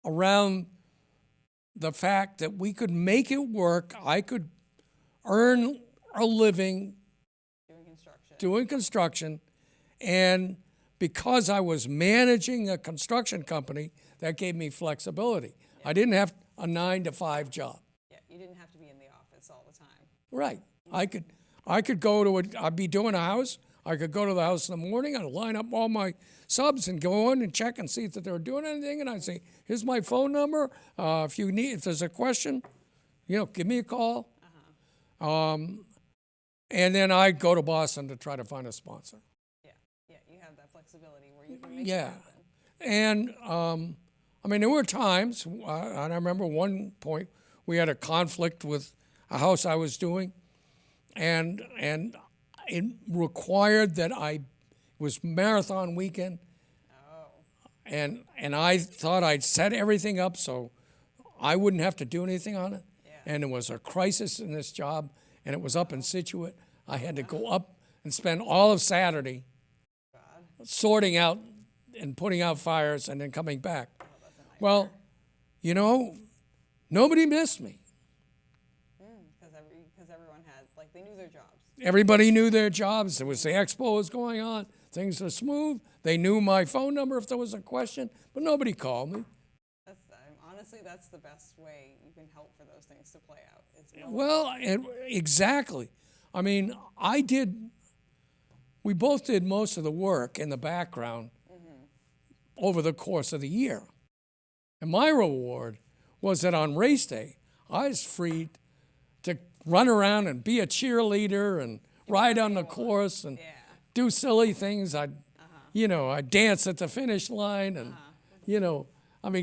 around the fact that we could make it work. I could earn a living doing construction, and because I was managing a construction company, that gave me flexibility. Yeah. I didn't have a 9-to-5 job. Yeah, you didn't have to be in the office all the time. Right. I could go to I'd be doing a house. I could go to the house in the morning. I'd line up all my subs and go in and check and see if they were doing anything. And I'd say, "Here's my phone number. If there's a question, you know, give me a call." And then I'd go to Boston to try to find a sponsor. Yeah, you have that flexibility where you can make it happen. And I mean, there were times, and I remember one point we had a conflict with a house I was doing, and it required that it was marathon weekend. And I thought I'd set everything up so I wouldn't have to do anything on it. Yeah. And there was a crisis in this job, and it was up in Situate. I had to go up and spend all of Saturday sorting out and putting out fires and then coming back. Well, you know, nobody missed me. Because everyone had, like, they knew their jobs. Everybody knew their jobs. There was the expo was going on. Things were smooth. They knew my phone number if there was a question, but nobody called me. Honestly, that's the best way you can help for those things to play out. Well, exactly. I mean, we both did most of the work in the background over the course of the year. And my reward was that on race day, I was free to run around and be a cheerleader and ride on the course and do silly things. I'd dance at the finish line and,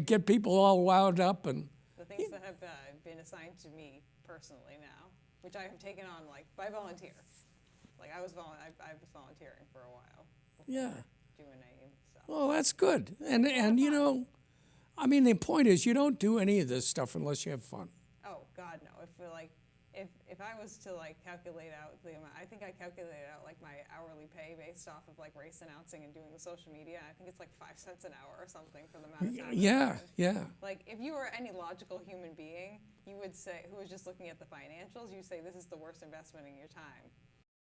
get people all wound up. And the things that have been assigned to me personally now, which I have taken on, like, by volunteer. Like, I was volunteering for a while. Yeah. Doing stuff. Well, that's good. And the point is you don't do any of this stuff unless you have fun. Oh, God, no. If I was to, like, calculate out the amount, I think I calculated out, like, my hourly pay based off of, like, race announcing and doing the social media. I think it's like 5 cents an hour or something for the amount of time. Yeah. Like, if you were any logical human being, you would say, who was just looking at the financials, you say this is the worst investment in your time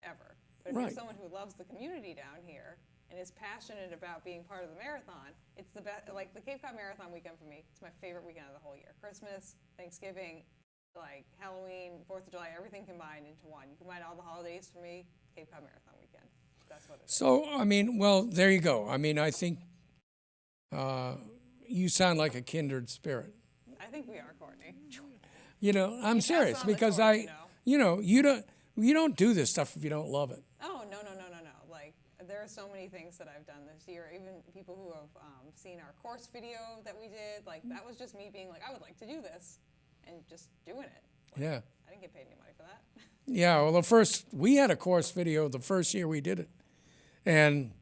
ever. But if you're someone who loves the community down here and is passionate about being part of the marathon, it's the best. Like, the Cape Cod Marathon weekend for me, it's my favorite weekend of the whole year. Christmas, Thanksgiving, like Halloween, 4th of July, everything combined into one. You combine all the holidays for me, Cape Cod Marathon weekend. That's what it is. So, there you go. I think you sound like a kindred spirit. I think we are, Courtney. I'm serious because you don't do this stuff if you don't love it. Oh, no. Like, there are so many things that I've done this year. Even people who have seen our course video that we did, like, that was just me being like, I would like to do this, and just doing it. Yeah. I didn't get paid any money for that. Yeah, well, we had a course video the first year we did it. And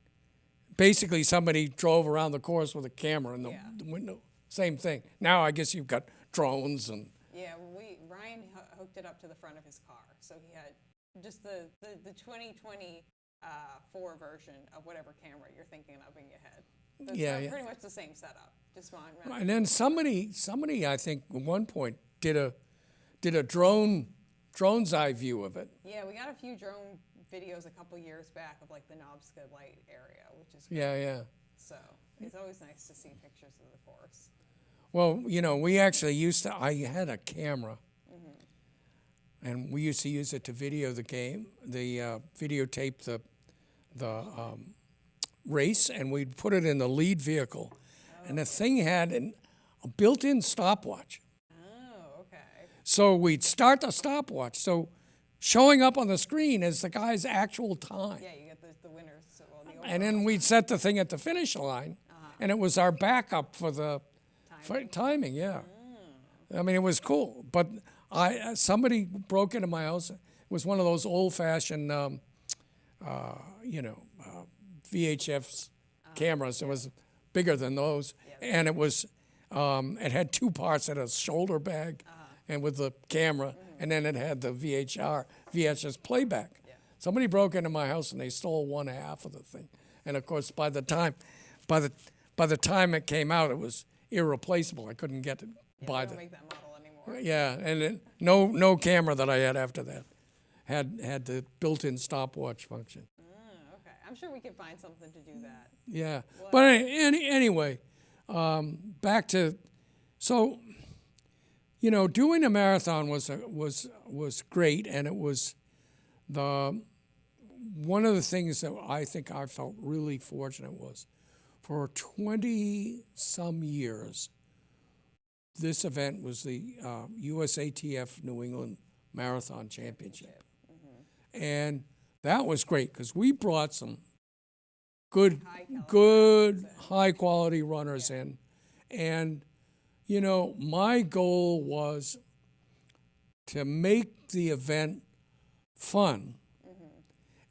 basically somebody drove around the course with a camera in the window. Same thing. Now I guess you've got drones and... Yeah, Ryan hooked it up to the front of his car. So he had just the 2024 version of whatever camera you're thinking of in your head. So it's pretty much the same setup. Just and then somebody I think at one point did a drone's eye view of it. Yeah, we got a few drone videos a couple years back of, like, the Knobska Light area, which is great. Yeah. So it's always nice to see pictures of the course. Well, we actually I had a camera, and we used to use it to video the game, videotape the race, and we'd put it in the lead vehicle. And the thing had a built-in stopwatch. Oh, okay. So we'd start the stopwatch. So showing up on the screen is the guy's actual time. Yeah, you get the winners. And then we'd set the thing at the finish line, and it was our backup for the timing. Yeah. It was cool. But somebody broke into my house. It was one of those old-fashioned, VHF cameras. It was bigger than those, and it was it had 2 parts. It had a shoulder bag, and with the camera, and then it had the VHS playback. Yeah. Somebody broke into my house and they stole 1/2 of the thing, and of course by the time it came out, it was irreplaceable. I couldn't get it by don't make that model anymore. Yeah, and then no camera that I had after that had the built-in stopwatch function. Okay, I'm sure we could find something to do that. Yeah, but anyway, back to doing a marathon was great, and it was one of the things that I think I felt really fortunate was for 20-some years, this event was the USATF New England Marathon Championship. And that was great because we brought some good high-quality runners in. And, my goal was to make the event fun.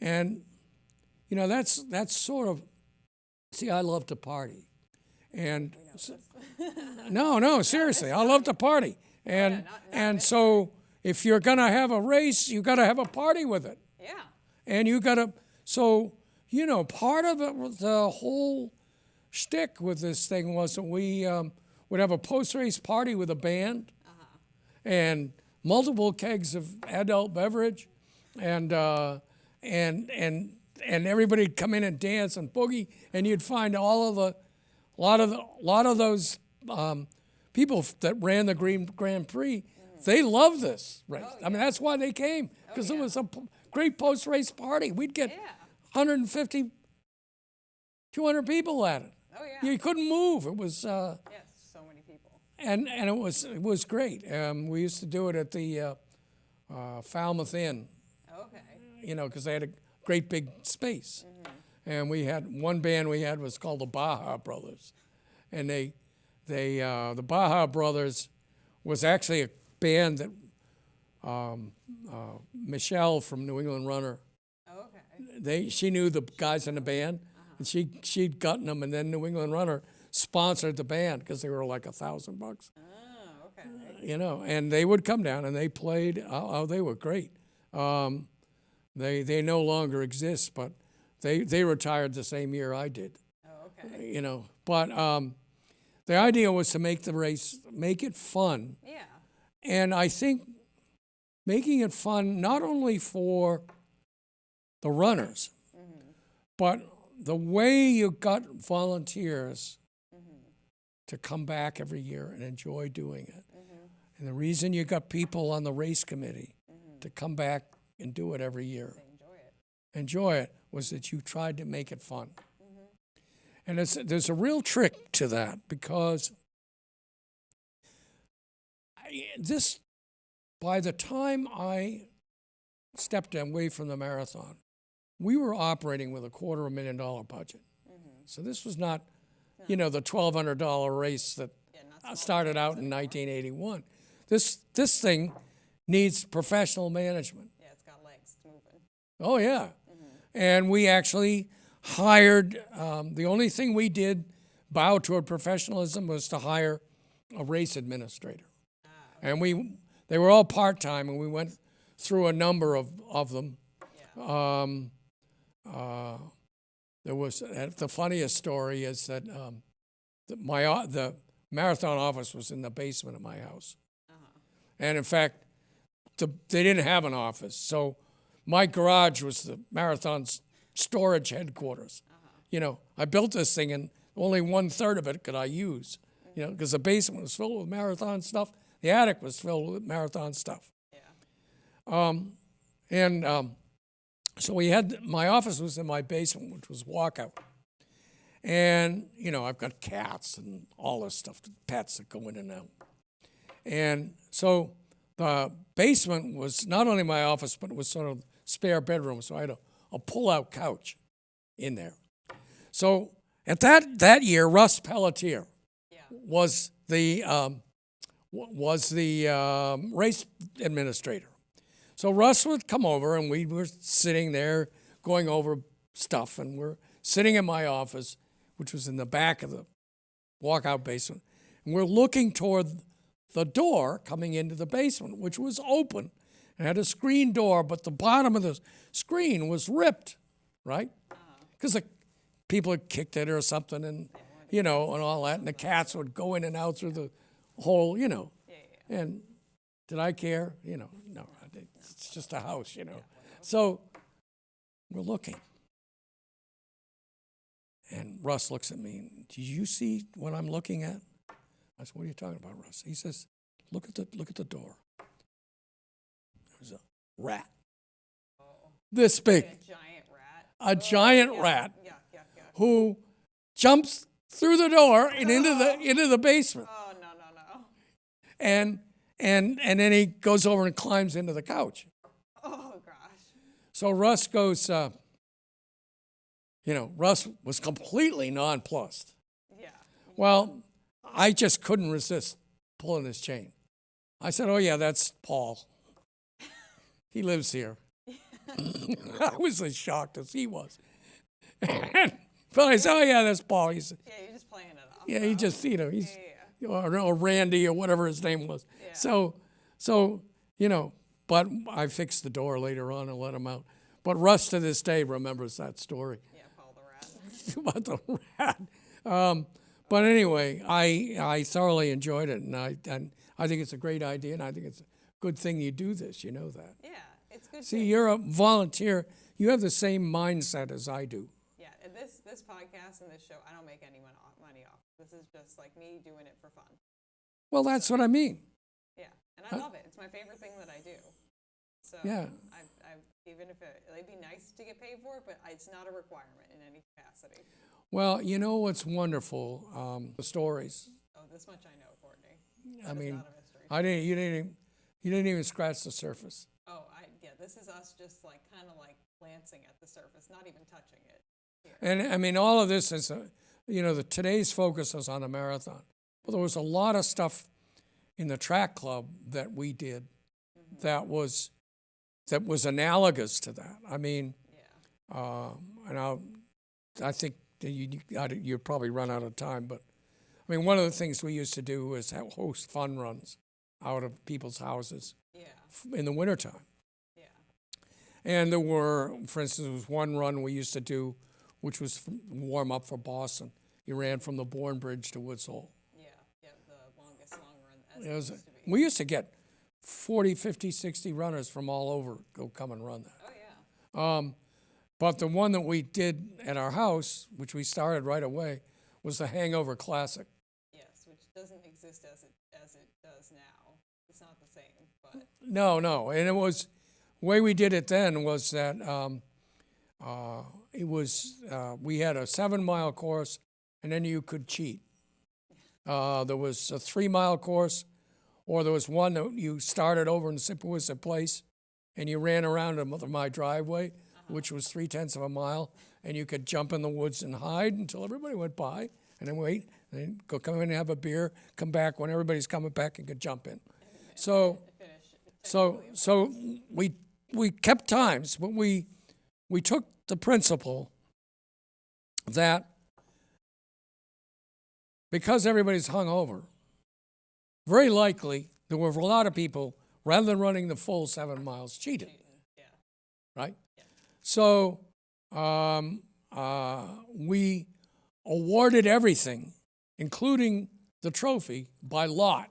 And, that's sort of, I love to party. And no, seriously, I love to party. And so if you're going to have a race, you got to have a party with it. Yeah. And you got to, part of it was the whole shtick with this thing was that we would have a post-race party with a band and multiple kegs of adult beverage, and everybody'd come in and dance and boogie, and you'd find a lot of those people that ran the Grand Prix. They loved this race. I mean, that's why they came, because it was a great post-race party. We'd get 150, 200 people at it. Oh yeah. You couldn't move. It was Yes, so many people. and it was great. We used to do it at the Falmouth Inn, Okay. because they had a great big space. And we had one band was called the Baja Brothers, and the Baja Brothers was actually a band that Michelle from New England Runner, Okay. she knew the guys in the band, and she'd gotten them, and then New England Runner sponsored the band because they were like $1,000. Oh, okay. And they would come down and they played. They were great. They no longer exist, but they retired the same year I did. Oh, okay. But the idea was to make the race, make it fun. Yeah. And I think making it fun not only for the runners, but the way you got volunteers to come back every year and enjoy doing it. And the reason you got people on the race committee to come back and do it every year, enjoy it, was that you tried to make it fun. And there's a real trick to that, because by the time I stepped away from the marathon, we were operating with a $250,000 budget. So this was not, the $1,200 race that started out in 1981. This thing needs professional management. Yeah, it's got legs. It's moving. Oh, yeah. And we actually hired, the only thing we did bow toward professionalism was to hire a race administrator. And they were all part-time, and we went through a number of them. Yeah. There was, the funniest story is that the marathon office was in the basement of my house. And in fact, they didn't have an office. So my garage was the marathon's storage headquarters. I built this thing, and only 1/3 of it could I use, because the basement was filled with marathon stuff. The attic was filled with marathon stuff. Yeah. So my office was in my basement, which was walkout. And, I've got cats and all this stuff, pets that go in and out. And so the basement was not only my office, but it was sort of spare bedroom. So I had a pull-out couch in there. So at that year, Russ Pelletier was the race administrator. So Russ would come over, and we were sitting there going over stuff, and we're sitting in my office, which was in the back of the walkout basement, and we're looking toward the door coming into the basement, which was open. It had a screen door, but the bottom of the screen was ripped, right? Because the people had kicked it or something, and and all that, and the cats would go in and out through the hole, And did I care? No, it's just a house, So we're looking. And Russ looks at me. Do you see what I'm looking at? I said, what are you talking about, Russ? He says, look at the door. There's a rat. This big. Like a giant rat. A giant rat Yeah. who jumps through the door and into the basement. Oh, no. And then he goes over and climbs into the couch. Oh, gosh. So Russ goes, Russ was completely nonplussed. Yeah. Well, I just couldn't resist pulling his chain. I said, oh, yeah, that's Paul. He lives here. I was as shocked as he was. But I said, oh, yeah, that's Paul. He said, Yeah, you're just playing it off. yeah, he just, he's, or Randy or whatever his name was. Yeah. So, but I fixed the door later on and let him out. But Russ to this day remembers that story. Yeah, Paul the rat. About the rat. But anyway, I thoroughly enjoyed it, and I think it's a great idea, and I think it's a good thing you do this. You know that. Yeah, it's good. See, you're a volunteer. You have the same mindset as I do. Yeah, and this podcast and this show, I don't make any money off. This is just like me doing it for fun. Well, that's what I mean. Yeah, and I love it. It's my favorite thing that I do. So Yeah. I even if it'd be nice to get paid for it, but it's not a requirement in any capacity. Well, you know what's wonderful? The stories. Oh, this much I know, Courtney. I That is mean, not a mystery. you didn't even scratch the surface. Oh, yeah. This is us just like kind of like glancing at the surface, not even touching it. Here. And I mean, all of this is, today's focus is on a marathon. But there was a lot of stuff in the track club that we did that was analogous to that. I mean, I think that you'll probably run out of time, but I mean, one of the things we used to do was host fun runs out of people's houses in the wintertime. Yeah. And there were, for instance, there was one run we used to do, which was warm up for Boston. You ran from the Bourne Bridge to Woods Hole. Yeah, the longest long run as it used to be. We used to get 40, 50, 60 runners from all over come and run that. Oh, yeah. But the one that we did at our house, which we started right away, was the Hangover Classic. Yes, which doesn't exist as it does now. It's not the same, but No. And it was, the way we did it then was that we had a 7-mile course, and then you could cheat. There was a 3-mile course, or there was one that you started over in Sipawissa Place, and you ran around my driveway, which was 0.3 of a mile, and you could jump in the woods and hide until everybody went by, and then wait, and then come in and have a beer, come back when everybody's coming back and could jump in. So we kept times, but we took the principle that because everybody's hungover, very likely there were a lot of people, rather than running the full 7 miles, cheated. yeah. Right? Yeah. So we awarded everything, including the trophy, by lot.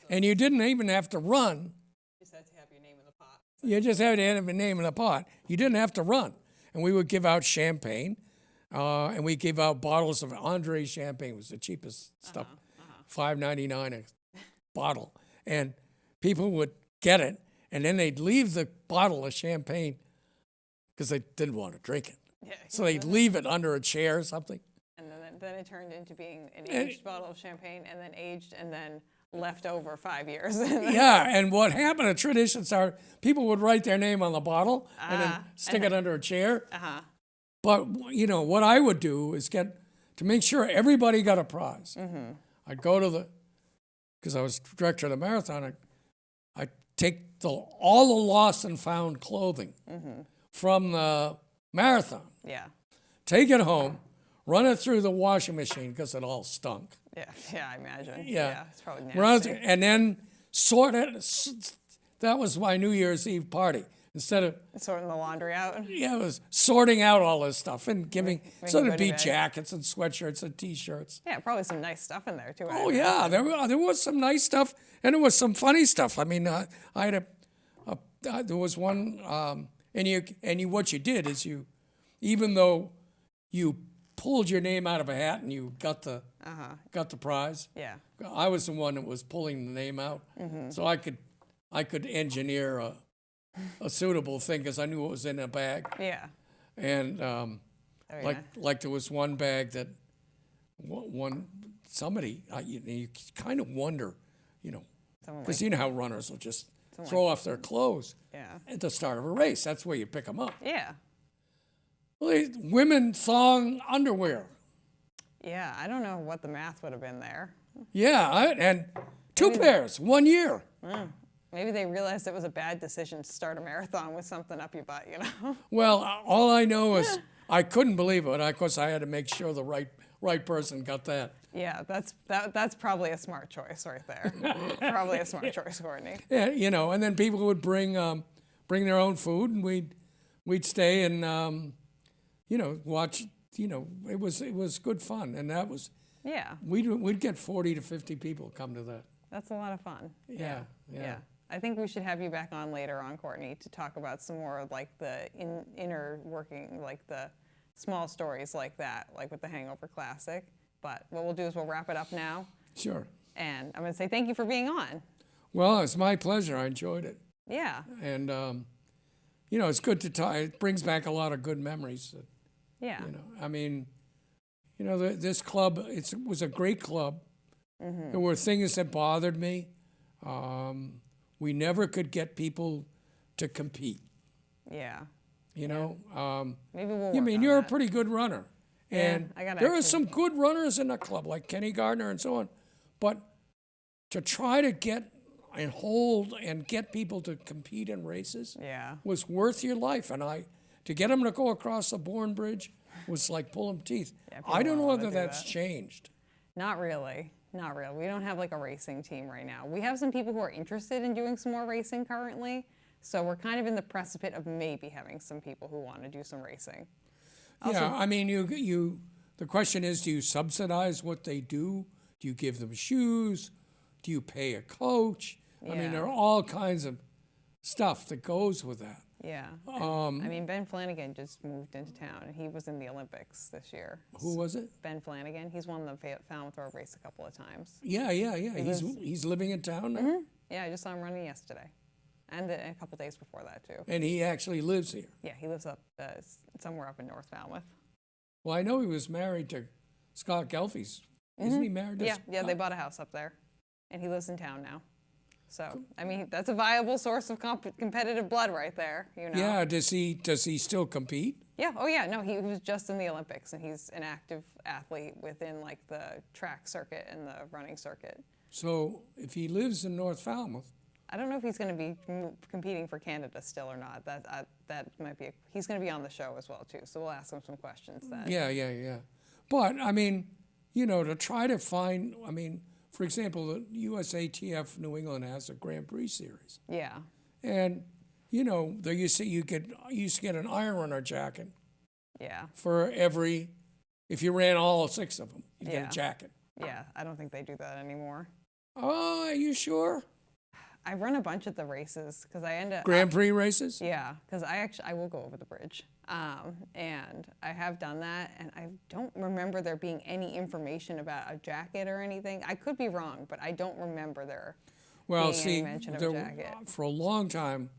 And you didn't even have to run. You just had to have your name in the pot. You just had to have your name in the pot. You didn't have to run. And we would give out champagne, and we gave out bottles of Andre champagne. It was the cheapest stuff, $5.99 a bottle. And people would get it, and then they'd leave the bottle of champagne because they didn't want to drink it. Yeah. So they'd leave it under a chair or something. And then it turned into being an aged bottle of champagne, and then aged, and then left over 5 years. Yeah, and what happened, a tradition started, people would write their name on the bottle and then stick it under a chair. But, what I would do is to make sure everybody got a prize. I'd go because I was director of the marathon, I'd take all the lost and found clothing from the marathon, Yeah. take it home, run it through the washing machine because it all stunk. Yeah, I imagine. Yeah. It's probably Run it nasty. through, and then sort it. That was my New Year's Eve party. Instead of Sorting the laundry out. it was sorting out all this stuff and giving. So there'd goodie be bags. jackets and sweatshirts and T-shirts. Yeah, probably some nice stuff in there too. Oh yeah, there was some nice stuff, and there was some funny stuff. I mean, I had there was one, what you did is even though you pulled your name out of a hat and you got the prize. Yeah. I was the one that was pulling the name out, so I could engineer a suitable thing because I knew what was in a bag. Yeah. And Very nice. like there was one bag that somebody you kind of wonder, Someone because you know how runners will just throw off their clothes at the start of a race. That's where you pick them up. Yeah. Well, women thong underwear. Yeah, I don't know what the math would have been there. Yeah, and 2 pairs, 1 year. Maybe they realized it was a bad decision to start a marathon with something up your butt, Well, all I know is I couldn't believe it. Of course, I had to make sure the right person got that. Yeah, that's probably a smart choice right there. Probably a smart choice, Courtney. Yeah, and then people would bring their own food, and we'd stay and watch it was good fun, and that was Yeah, we'd get 40 to 50 people come to that. that's a lot of fun. Yeah. I think we should have you back on later on, Courtney, to talk about some more of, like, the inner working, like the small stories like that, like with the Hangover Classic. But what we'll do is we'll wrap it up now. Sure. And I'm going to say thank you for being on. Well, it's my pleasure. I enjoyed it, Yeah, and it's good to talk. It brings back a lot of good memories. yeah, I mean, this club, it was a great club. There were things that bothered me. We never could get people to compete. yeah. Maybe we'll work I mean, on you're a that. pretty good runner. And I gotta there are actually- some good runners in the club, like Kenny Gardner and so on. But to try to get and hold and get people to compete in races Yeah, was worth your life. And to get them to go across the Bourne Bridge was like pulling teeth. Yeah, I don't know people wanna whether do that's that. changed. not really. Not really. We don't have like a racing team right now. We have some people who are interested in doing some more racing currently. So we're kind of in the precipice of maybe having some people who want to do some racing. Yeah, I mean, the question is, do you subsidize what they do? Do you give them shoes? Do you pay a coach? I mean, Yeah. there are all kinds of stuff that goes with that. Yeah. I mean, Ben Flanagan just moved into town, and he was in the Olympics this year. Who was it? Ben Flanagan. He's won the Falmouth Road race a couple of times. Yeah. He's living in town now, Yeah, I just saw him running yesterday, and a couple days before that too. and he actually lives here. Yeah, he lives up somewhere up in North Falmouth. Well, I know he was married to Scott Gelfie's. Isn't he married to Yeah, Scott? yeah, they bought a house up there, and he lives in town now. So, I mean, that's a viable source of competitive blood right there, Yeah, does he still compete? Yeah, oh yeah, no, he was just in the Olympics, and he's an active athlete within, like, the track circuit and the running circuit. So if he lives in North Falmouth, I don't know if he's going to be competing for Canada still or not. That might be, he's going to be on the show as well, too, so we'll ask him some questions then. yeah. But, I mean, to try to find, I mean, for example, the USATF New England has a Grand Prix series. Yeah, And, there you used to get an Iron Runner jacket yeah, for if you ran all 6 of them, you'd get Yeah. a jacket. yeah, I don't think they do that anymore. Oh, are you sure? I run a bunch of the races, because I end up... Grand Prix races? Yeah, because I will go over the bridge, and I have done that, and I don't remember there being any information about a jacket or anything. I could be wrong, but I don't remember there Well, being see, any mention of a jacket. for a long time,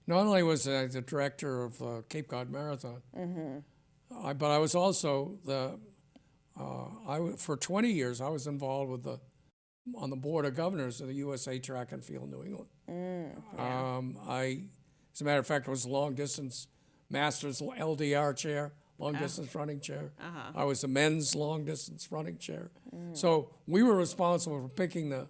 not only was I the director of Cape Cod Marathon, but I was also for 20 years I was involved on the board of governors of the USA Track and Field New England. As a matter of fact, I was long distance Masters LDR chair, long distance running chair. I was the men's long distance running chair. So we were responsible for picking the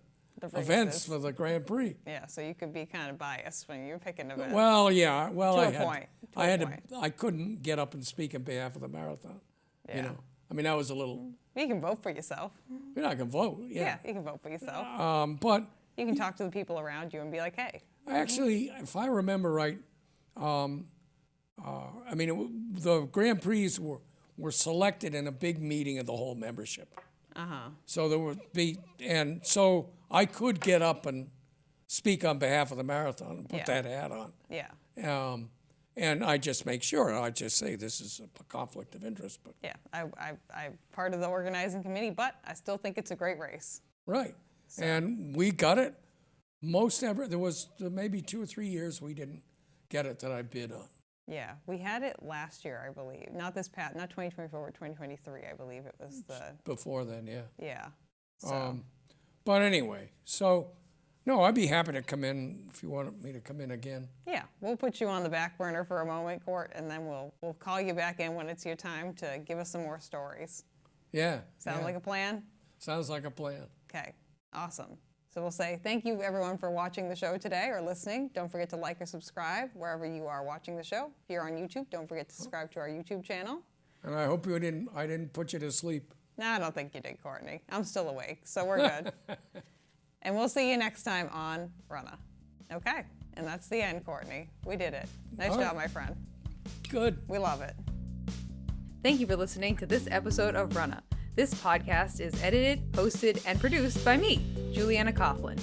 events races. for the Grand Prix. Yeah, so you could be kind of biased when you're picking events. Well, yeah. Well, To I a had, point, to I a had point. to. I couldn't get up and speak on behalf of the marathon. Yeah. I mean, that was a little. You can vote for yourself. I can vote. Yeah, Yeah. you can vote for yourself. But You can talk to the people around you and be like, hey, actually, if I remember right, I mean, the Grand Prix were selected in a big meeting of the whole membership. So there would be, and so I could get up and speak on behalf of the marathon and put Yeah. that hat on. yeah. And I just make sure, I just say this is a conflict of interest, but Yeah, I'm part of the organizing committee, but I still think it's a great race. right. And we got it. There was maybe 2 or 3 years we didn't get it that I bid on. Yeah, we had it last year, I believe. Not 2024, but 2023, I believe it was Before then, yeah. yeah. So, But anyway, so no, I'd be happy to come in if you want me to come in again. yeah, we'll put you on the back burner for a moment, Court, and then we'll call you back in when it's your time to give us some more stories. Yeah. Sound yeah. like a plan? Sounds like a plan. Okay, awesome. So we'll say thank you, everyone, for watching the show today or listening. Don't forget to like or subscribe wherever you are watching the show. If you're on YouTube, don't forget to subscribe to our YouTube channel. And I hope I didn't put you to sleep. No, I don't think you did, Courtney. I'm still awake, so we're good. And we'll see you next time on Runnah. Okay, and that's the end, Courtney. We did it. Nice All job, right. my friend. Good. We love it. Thank you for listening to this episode of Runnah. This podcast is edited, hosted, and produced by me, Juliana Coughlin.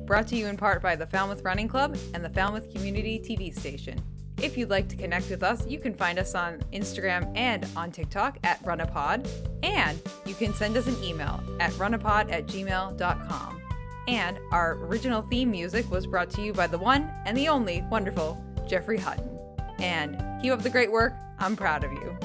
Brought to you in part by the Falmouth Running Club and the Falmouth Community TV station. If you'd like to connect with us, you can find us on Instagram and on TikTok at RunnahPod, and you can send us an email at runnahpod@gmail.com. And our original theme music was brought to you by the one and the only wonderful Jeffrey Hutton. And keep up the great work. I'm proud of you.